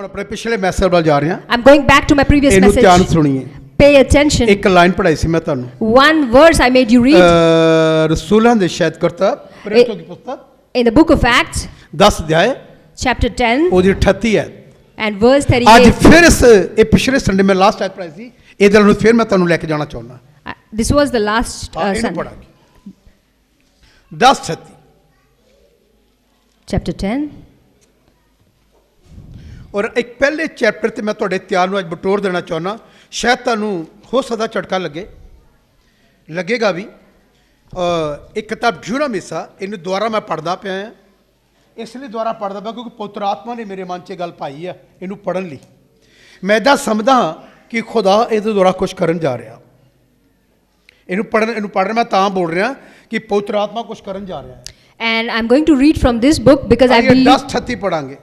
अपने पिछले मैसेज वाल जा रहे हैं। I'm going back to my previous ਇਹਨੂੰ message. ਧਿਆਨ ਸੁਣੀਏ। Pay attention. ਇੱਕ ਲਾਈਨ ਪੜਾਈ ਸੀ ਮੈਂ ਤੁਹਾਨੂੰ। One verse I made you read रसूलां दे शायद करता प्रेरितों की पुस्तक in the book of Acts, 10 अध्याय chapter 10 ਉਹਦੀ 38 ਹੈ। and verse ਅੱਜ 38. ਫਿਰ ਇਹ ਪਿਛਲੇ ਸੰਡੇ ਮੈਂ ਲਾਸਟ ਆਇਤ ਪੜਾਈ ਸੀ, ਇਹਦੇ ਨਾਲ ਫਿਰ ਮੈਂ ਤੁਹਾਨੂੰ ਲੈ ਕੇ ਜਾਣਾ ਚਾਹੁੰਦਾ। This was the last ਇਹਨੂੰ Sunday. ਪੜਾਂਗੇ 10:38 Chapter 10. ਔਰ ਇੱਕ ਪਹਿਲੇ ਚੈਪਟਰ ਤੇ ਮੈਂ ਤੁਹਾਡੇ ਧਿਆਨ ਨੂੰ ਅੱਜ ਬਟੋਰ ਦੇਣਾ ਚਾਹੁੰਦਾ। ਸ਼ਾਇਦ ਤੁਹਾਨੂੰ ਹੋ ਸਕਦਾ ਝਟਕਾ ਲੱਗੇਗਾ ਵੀ। ਇੱਕ ਕਿਤਾਬ ਡਿਊਨਾਮਿਸ ਆ, ਇਹਨੂੰ ਦੁਆਰਾ ਮੈਂ ਪੜ੍ਹਦਾ ਪਿਆ ਹਾਂ। ਇਸ ਲਈ ਦੁਆਰਾ ਪੜ੍ਹਦਾ ਪਿਆ ਕਿਉਂਕਿ ਪਵਿੱਤਰ ਆਤਮਾ ਨੇ ਮੇਰੇ ਮਨ 'ਚ ਗੱਲ ਪਾਈ ਆ ਇਹਨੂੰ ਪੜ੍ਹਨ ਲਈ। ਮੈਂ ਇੱਦਾਂ ਸਮਝਦਾ ਹਾਂ ਕਿ ਖੁਦਾ ਇਹਦੇ ਦੁਆਰਾ ਕੁਛ ਕਰਨ ਜਾ ਰਿਹਾ। ਇਹਨੂੰ ਪੜ੍ਹਨ ਮੈਂ ਤਾਂ ਬੋਲ ਰਿਹਾ ਕਿ ਪਵਿੱਤਰ ਆਤਮਾ ਕੁਛ ਕਰਨ ਜਾ ਰਿਹਾ ਹੈ। And I'm going to read from this book because I believe. 10:38 ਪੜਾਂਗੇ।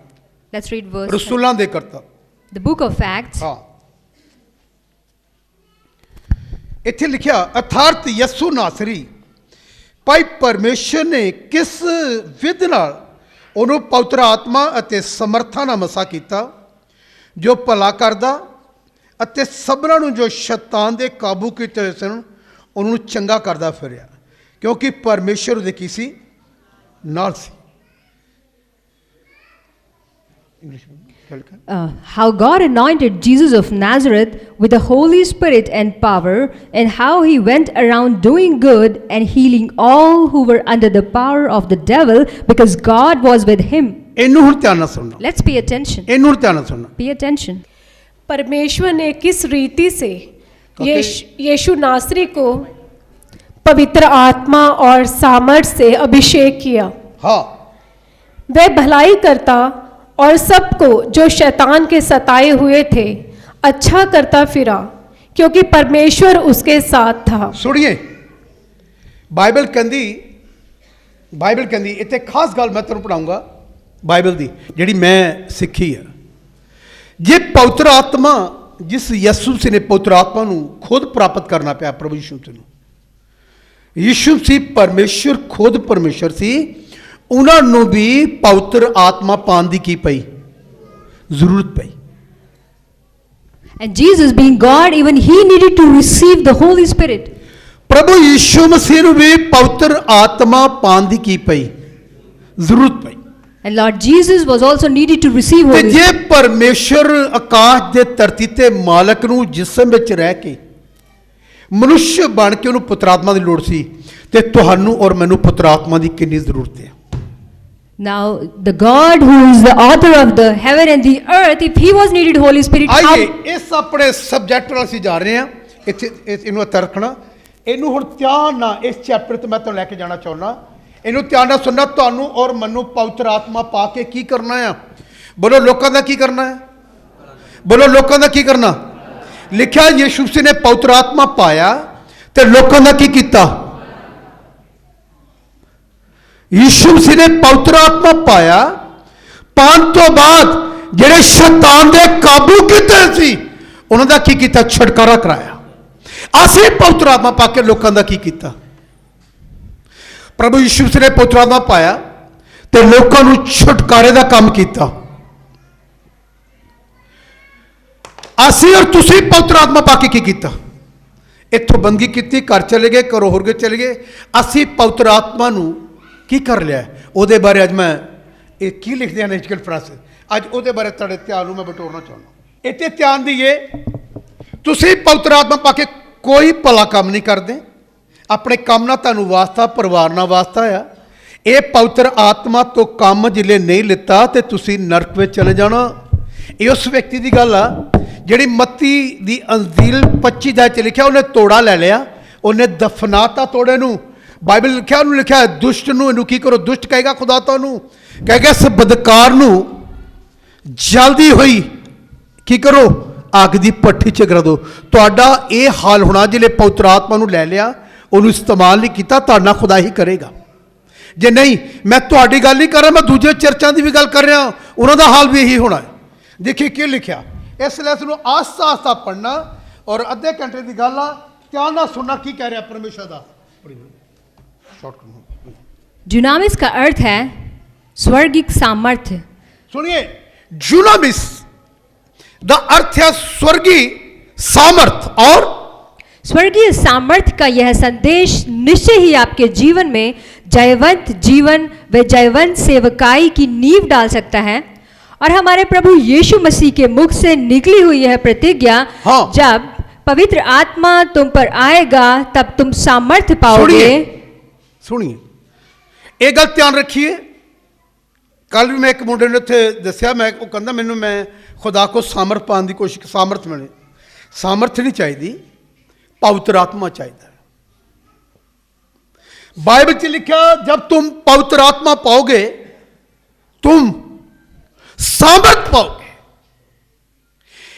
Let's read verse. ਰਸੂਲਾਂ ਦੇ ਕਰਤਾ। The book of Acts. ਹਾਂ, ਇੱਥੇ ਲਿਖਿਆ ਅਥਾਰਤ ਯਸੂ ਨਾਸਰੀ ਭਾਈ ਪਰਮੇਸ਼ਰ ਨੇ ਕਿਸ ਵਿਧ ਨਾਲ ਉਹਨੂੰ ਪਵਿੱਤਰ ਆਤਮਾ ਅਤੇ ਸਮਰਥਾ ਨਾਲ ਮਸਾ ਕੀਤਾ, ਜੋ ਭਲਾ ਕਰਦਾ ਅਤੇ ਸਭਨਾਂ ਨੂੰ ਜੋ ਸ਼ੈਤਾਨ ਦੇ ਕਾਬੂ ਕੀਤੇ ਹੋਏ ਸਨ ਉਹਨੂੰ ਚੰਗਾ ਕਰਦਾ ਫਿਰਿਆ, ਕਿਉਂਕਿ ਪਰਮੇਸ਼ਰ ਉਹਦੇ ਕੀ ਸੀ, ਨਾਲ ਸੀ। How God anointed Jesus of Nazareth with the Holy Spirit and power, and how he went around doing good and healing all who were under the power of the devil, because God was with him. ਇਹਨੂੰ ਹੁਣ ਧਿਆਨ ਨਾਲ ਸੁਣਨਾ। Let's pay attention. ਇਹਨੂੰ ਹੁਣ ਧਿਆਨ ਨਾਲ ਸੁਣਨਾ। Pay attention. परमेश्वर ने किस रीति से यीशु नासरी को पवित्र आत्मा और सामर्थ से अभिषेक किया। हाँ, वह भलाई करता और सबको जो शैतान के सताए हुए थे अच्छा करता फिरा, क्योंकि परमेश्वर उसके साथ था। सुनिए, बाइबल कहती इतने खास गल मैं तुहानू पढ़ाऊंगा बाइबल दी जिहड़ी मैं सीखी है। जे पवित्र आत्मा जिस यसू मसीह ने पवित्र आत्मा नू खुद प्राप्त करना पाया, प्रभु यीशु मसीह नू, यीशु मसीह परमेश्वर खुद परमेश्वर सी, उन्होंने भी पवित्र आत्मा पाने की की पई जरूरत पई। And Jesus being God, even he needed to receive the Holy Spirit. प्रभु यीशु मसीह नू भी पवित्र आत्मा पाने की की पई जरूरत पई। And Lord Jesus was also needed to receive ते Holy जे Spirit. परमेश्वर आकाश दे धरती ते मालक नू जिस्म विच रह के मनुष्य बन के उन्होंने पुत्र आत्मा की लोड़ सी, ते तुहानू और मैनू पुत्र आत्मा की कितनी जरूरत है। Now the God who is the author of the heaven and the earth, if he was needed Holy Spirit, आइए इस अपने सब्जेक्ट वाल असीं जा रहे हैं। इत्थे इहनूं हत्थ रखना, इहनूं हुण ध्यान नाल इस चैप्टर ते मैं तुहानूं लैके जाना चाहुंदा। इहनूं ध्यान नाल सुनना। तुहानूं और मैनूं पवित्र आत्मा पा के की करना है? बोलो, लोकां दा की करना है? बोलो, लोकां दा की करना? लिखिया यीशु मसीह ने पवित्र आत्मा पाया ते लोकां दा की कीता? यीशु मसीह ने पवित्र आत्मा पाया, पान तो बाद जिहड़े शैतान दे काबू कीते सी उन्हां दा की कीता? छुटकारा कराया। असीं पवित्र आत्मा पा के लोकां दा की कीता? प्रभु यीशु मसीह ने पवित्र आत्मा पाया ते लोकां नूं छुटकारे दा काम कीता। असीं और तुसीं पवित्र आत्मा पा के की कीता? इत्थों बंदगी कीती, घर चले गए, घरों होर गए चले गए। असीं पवित्र आत्मा नूं की कर लिया? ਉਹਦੇ ਬਾਰੇ ਅੱਜ ਮੈਂ ਇਹ ਕੀ ਲਿਖਦੇ ਹਨ ਨਿਸ਼ਕਲ ਫਰਾਸ ਅੱਜ ਉਹਦੇ ਬਾਰੇ ਤੁਹਾਡੇ ਧਿਆਨ ਨੂੰ ਮੈਂ ਬਟੋਰਨਾ ਚਾਹੁੰਦਾ। ਇੱਥੇ ਧਿਆਨ ਦਈਏ, ਤੁਸੀਂ ਪਵਿੱਤਰ ਆਤਮਾ ਪਾ ਕੇ ਕੋਈ ਭਲਾ ਕੰਮ ਨਹੀਂ ਕਰਦੇ। ਆਪਣੇ ਕੰਮ ਨਾਲ ਤੁਹਾਨੂੰ ਵਾਸਤਾ, ਪਰਿਵਾਰ ਨਾਲ ਵਾਸਤਾ ਆ। ਇਹ ਪਵਿੱਤਰ ਆਤਮਾ ਤੋਂ ਕੰਮ ਜਿਲੇ ਨਹੀਂ ਲਿੱਤਾ ਤੇ ਤੁਸੀਂ ਨਰਕ ਵਿੱਚ ਚਲੇ ਜਾਣਾ। ਇਹ ਉਸ ਵਿਅਕਤੀ ਦੀ ਗੱਲ ਆ ਜਿਹੜੀ ਮੱਤੀ ਦੀ ਅੰਜੀਲ 25 ਦਾ ਚ ਲਿਖਿਆ, ਉਹਨੇ ਤੋੜਾ ਲੈ ਲਿਆ, ਉਹਨੇ ਦਫਨਾਤਾ ਤੋੜੇ ਨੂੰ। बाइबल लिखा, उन्होंने लिखा है दुष्ट नू की करो, दुष्ट कहेगा खुदा तो कहेगा इस बदकार नू जल्दी हुई की करो, अग की भट्ठी च गिरा दो। तुहाडा ये हाल होना जिले पवित्र आत्मा नू लै लिया, उन्होंने इस्तेमाल नहीं किया, तुहाडा खुदा ही करेगा। जे नहीं, मैं तुहाडी गल नहीं कर रहा, मैं दूजे चर्चा की भी गल कर रहा, उन्हों का हाल भी यही होना है। देखिए क्या लिखा, इसलिए इसनूं आस्ता आस्ता पढ़ना और अद्धे घंटे की गल आ, ध्यान नाल सुनना की कह रहा परमेश्वर का। Dunamis का अर्थ है स्वर्गिक सामर्थ्य। सुनिए, जुनामिस ਦਾ ਅਰਥ ਹੈ स्वर्गीय सामर्थ और स्वर्गीय सामर्थ्य का यह संदेश निश्चय ही आपके जीवन में जयवंत जीवन व जयवंत सेवकाई की नींव डाल सकता है। और हमारे प्रभु यीशु मसीह के मुख से निकली हुई यह प्रतिज्ञा, हाँ। जब पवित्र आत्मा तुम पर आएगा तब तुम सामर्थ्य पाओगे। सुनिए ਇਹ ਗੱਲ ਧਿਆਨ ਰੱਖੀਏ। ਕੱਲ ਵੀ ਮੈਂ ਇੱਕ ਮੁੰਡੇ ਨੂੰ ਉੱਥੇ ਦੱਸਿਆ, ਮੈਂ ਉਹ ਕਹਿੰਦਾ ਮੈਨੂੰ ਮੈਂ ਖੁਦਾ ਕੋ ਸਾਮਰਥ ਪਾਉਣ ਦੀ ਕੋਸ਼ਿਸ਼, ਸਾਮਰਥ ਮਿਲੇ। ਸਾਮਰਥ ਨਹੀਂ ਚਾਹੀਦੀ, पवित्र आत्मा चाहिए। बाइबल में लिखा जब तुम पवित्र आत्मा पाओगे तुम सामर्थ पाओगे।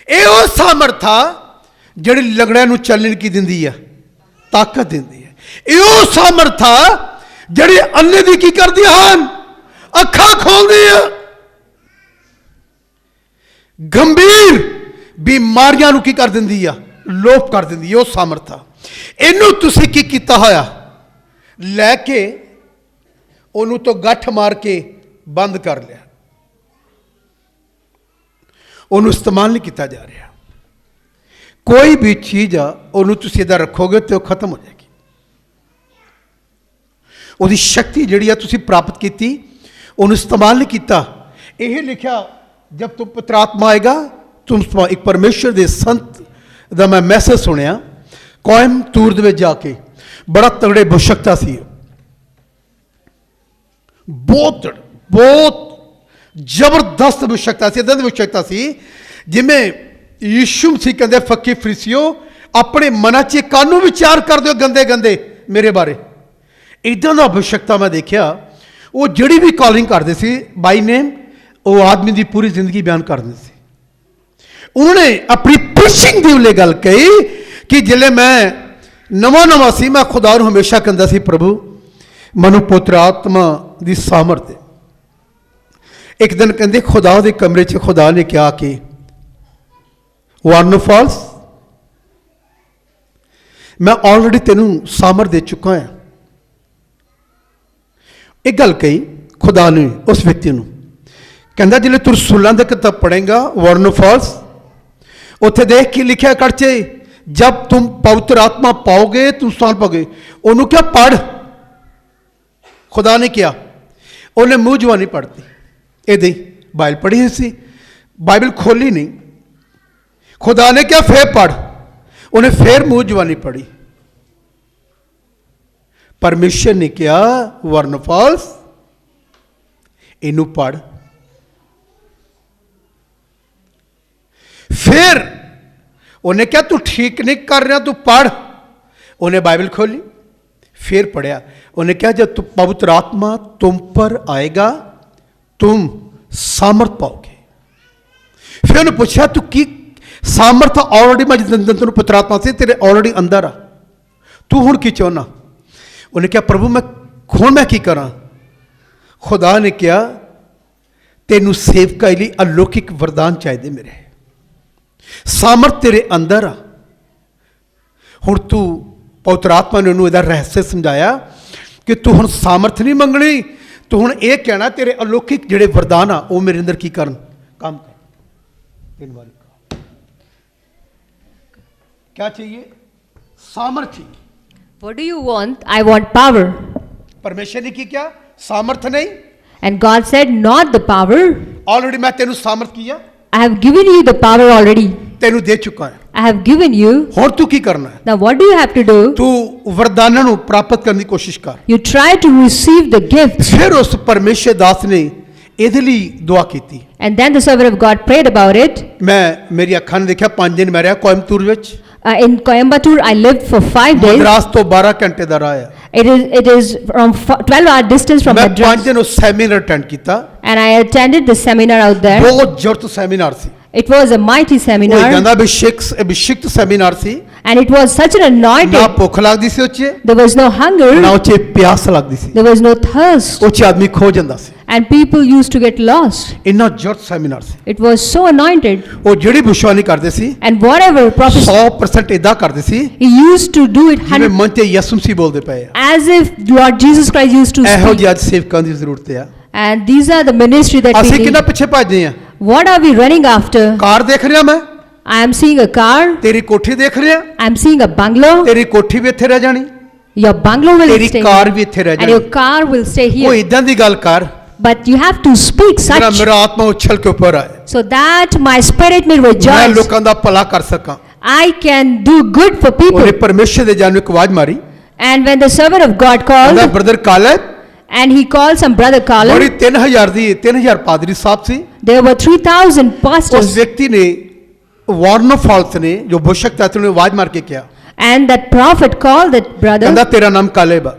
ये वो सामर्थ था जिहड़ी लंगड़ियां नूं चलण की दिंदी है, ताकत दिंदी है। ये वो सामर्थ था जिहड़ी अन्ने दी की करदी हन, अखां खोलदी है। गंभीर बीमारियां नूं की कर दिंदी है, लोप कर दिंदी। ਉਹ ਸਾਮਰਥ ਆ। ਇਹਨੂੰ ਤੁਸੀਂ ਕੀ ਕੀਤਾ ਹੋਇਆ? ਲੈ ਕੇ ਉਹਨੂੰ ਤੋਂ ਗੱਠ ਮਾਰ ਕੇ ਬੰਦ ਕਰ ਲਿਆ, ਉਹਨੂੰ ਇਸਤੇਮਾਲ ਨਹੀਂ ਕੀਤਾ ਜਾ ਰਿਹਾ। ਕੋਈ ਵੀ ਚੀਜ਼ ਆ ਉਹਨੂੰ ਤੁਸੀਂ ਇਹਦਾ ਰੱਖੋਗੇ ਤੇ ਉਹ ਖਤਮ ਹੋ ਜਾਏਗੀ। ਉਹਦੀ ਸ਼ਕਤੀ ਜਿਹੜੀ ਆ ਤੁਸੀਂ ਪ੍ਰਾਪਤ ਕੀਤੀ, ਉਹਨੂੰ ਇਸਤੇਮਾਲ ਨਹੀਂ ਕੀਤਾ। ਇਹ ਲਿਖਿਆ ਜਬ ਤੁਮ ਪਵਿੱਤਰ ਆਤਮਾ ਆਏਗਾ ਤੁਮ ਇੱਕ ਪਰਮੇਸ਼ਰ ਦੇ ਸੰਤ ਦਾ ਮੈਂ ਮੈਸੇਜ ਸੁਣਿਆ ਕੋਇੰਬਤੂਰ ਦੇ ਵਿੱਚ ਜਾ ਕੇ। ਬੜਾ ਤਗੜੇ ਬੁਸ਼ਕਤਾ ਸੀ, ਬਹੁਤ ਜ਼ਬਰਦਸਤ ਬੁਸ਼ਕਤਾ ਸੀ। ਇੱਦਾਂ ਦੀ ਬੁਸ਼ਕਤਾ ਸੀ ਜਿਵੇਂ ਯੀਸ਼ੂ ਮਸੀਹ ਕਹਿੰਦੇ ਫੱਕੀ ਫਰੀਸੀਓ ਆਪਣੇ ਮਨਾਂ 'ਚ ਕਾਨੂੰ ਵਿਚਾਰ ਕਰਦੇ ਹੋ ਗੰਦੇ ਗੰਦੇ ਮੇਰੇ ਬਾਰੇ। ਇੱਦਾਂ ਦਾ ਬੁਸ਼ਕਤਾ ਮੈਂ ਦੇਖਿਆ। ਉਹ ਜਿਹੜੀ ਵੀ ਕਾਲਿੰਗ ਕਰਦੇ ਸੀ ਬਾਈ ਨੇਮ, ਉਹ ਆਦਮੀ ਦੀ ਪੂਰੀ ਜ਼ਿੰਦਗੀ ਬਿਆਨ ਕਰਦੇ ਸੀ। उन्होंने अपनी प्रीचिंग दी उल्ले गल कही कि जिले मैं नवा सी मैं खुदा नूं हमेशा कहंदा सी प्रभु मनु पुत्र आत्मा दी सामर्थ। एक दिन कहंदे खुदा दे कमरे च खुदा ने कहा कि वार्न फॉल्स मैं ऑलरेडी तेनू सामर्थ दे चुका है। एक गल कही खुदा ने उस व्यक्ति नूं, कहंदा जिले तू रसूलां दी किताब पढ़ेगा वार्न फॉल्स उत्थे देख के लिखा करचे जब तुम पवित्र आत्मा पाओगे तुम स्थान पाओगे। उन्होंने क्या पढ़, खुदा ने किया। उन्हें मुंह जवानी पढ़ती इदा बाइबल पढ़ी हुई सी, बाइबल खोली नहीं। खुदा ने क्या फिर पढ़, उन्हें फिर मुंह जवानी पढ़ी। परमेश्वर ने क्या वर्ण फॉल्स इनू पढ़। फिर उन्हें क्या तू ठीक नहीं कर रहा तू पढ़। उन्हें बाइबल खोली, फिर पढ़िया। उन्हें क्या जब तू पवित्र आत्मा तुम पर आएगा तुम सामर्थ पाओगे। फिर उन्हें पूछा तू की सामर्थ ऑलरेडी मैं जिस तेन पुत्र आत्मा से तेरे ऑलरेडी अंदर आ, तू हुण की चाहना? उन्हें क्या प्रभु मैं हुण मैं की करा? खुदा ने क्या तेनू सेवकाई लई अलौकिक वरदान चाहिए मेरे, सामर्थ तेरे अंदर आ। हुण तू पवित्र आत्मा ने उन्होंने रहस्य समझाया कि तू हुण सामर्थ नहीं मंगनी, तू हुण ये कहना तेरे अलौकिक जिहड़े वरदान आ वो मेरे अंदर की करन, काम कर। 3 बार क्या चाहिए? सामर्थ चाहिए। What do you want? I want power. परमेश्वर ने की क्या? सामर्थ नहीं। And God said, not the power. Already मैं तेनू सामर्थ किया, I have given you the power already. तेनू दे चुका है। I have given you. हुण तू की करना है? Now what do you have to do? तू वरदानां नू प्राप्त करने की कोशिश कर। You try to receive the gift. फिर उस परमेश्वर दास ने ਇਹਦੇ ਲਈ ਦੁਆ ਕੀਤੀ। And then the servant of God prayed about it. मैं मेरी ਅੱਖਾਂ ਨੇ ਦੇਖਿਆ 5 ਦਿਨ ਮੈਂ ਰਿਹਾ ਕੋਇੰਬਤੂਰ ਵਿੱਚ। In Coimbatore, I lived for 5 days. Madras ਤੋਂ 12 ਘੰਟੇ ਦਾ ਰਾਹ ਹੈ। It is from 12-hour distance from ਮੈਂ 5 Madras. ਦਿਨ ਉਹ ਸੈਮੀਨਾਰ ਅਟੈਂਡ ਕੀਤਾ। And I attended the seminar out there. ਬਹੁਤ ਜ਼ਬਰਦਸਤ ਸੈਮੀਨਾਰ ਸੀ। It was a mighty ਉਹ seminar. ਕਹਿੰਦਾ ਅਭਿਸ਼ੇਕਤ ਸੈਮੀਨਾਰ ਸੀ। And it was such an ਨਾ anointing. ਭੁੱਖ ਲੱਗਦੀ ਸੀ ਉੱਚੇ, There was no ਨਾ hunger. ਉੱਚੇ ਪਿਆਸ ਲੱਗਦੀ ਸੀ। There was no thirst. ਉੱਚੇ ਆਦਮੀ ਖੋ ਜਾਂਦਾ ਸੀ। And people used to get lost. ਇੰਨਾ ਜ਼ਬਰਦਸਤ ਸੈਮੀਨਾਰ ਸੀ। It was so anointed. ਉਹ ਜਿਹੜੀ ਭੁਸ਼ਵਾਨੀ ਕਰਦੇ ਸੀ And whatever prophecy, 100% ਇਦਾਂ ਕਰਦੇ ਸੀ he used to do it ਜਿਵੇਂ ਮਨ ਤੇ ਯਿਸੂ ਮਸੀਹ ਬੋਲਦੇ ਪਏ ਆ। as if Lord Jesus Christ used to ਇਹੋ speak. ਜਿਹੇ ਅੱਜ ਸੇਵਕਾਂ ਦੀ ਜ਼ਰੂਰਤ ਆ। And these are the ministry that we ਅਸੀਂ need. ਕਿੰਨਾ ਪਿੱਛੇ ਭੱਜਦੇ ਆ? What are we running after? ਕਾਰ ਦੇਖ ਰਿਹਾ ਮੈਂ, I am seeing a car. ਤੇਰੀ ਕੋਠੀ ਦੇਖ ਰਿਹਾ, I am seeing a bungalow. ਤੇਰੀ ਕੋਠੀ ਵੀ ਇੱਥੇ ਰਹਿ ਜਾਣੀ, Your bungalow will ਤੇਰੀ stay ਕਾਰ here, ਵੀ ਇੱਥੇ ਰਹਿ and your ਜਾਣੀ। car will stay ਕੋਈ here. ਇਦਾਂ ਦੀ ਗੱਲ ਕਰ But you have to speak ਜਿਹੜਾ such ਮੇਰਾ ਆਤਮਾ ਉਛਲ ਕੇ ਉੱਪਰ ਆਏ, so that my spirit may ਮੈਂ rejoice. ਲੋਕਾਂ ਦਾ ਭਲਾ ਕਰ ਸਕਾਂ। I can do good for people. ਉਹਨੇ ਪਰਮੇਸ਼ਰ ਦੇ ਜਾਨ ਨੂੰ ਇੱਕ ਆਵਾਜ਼ ਮਾਰੀ, And when the servant of God ਕਹਿੰਦਾ called, brother Caleb, and he called some brother ਬੜੀ Caleb, 3000 ਪਾਦਰੀ ਸਾਹਿਬ ਸੀ। there were 3,000 ਉਸ pastors, ਵਿਅਕਤੀ ਨੇ ਵਾਰਨ ਫਾਲਸ ਨੇ ਜੋ ਬੁਸ਼ਕ ਤਾਤ ਨੇ ਆਵਾਜ਼ ਮਾਰ ਕੇ ਕਿਹਾ, and that prophet called that brother, ਕਹਿੰਦਾ ਤੇਰਾ ਨਾਮ ਕਾਲਬ ਆ,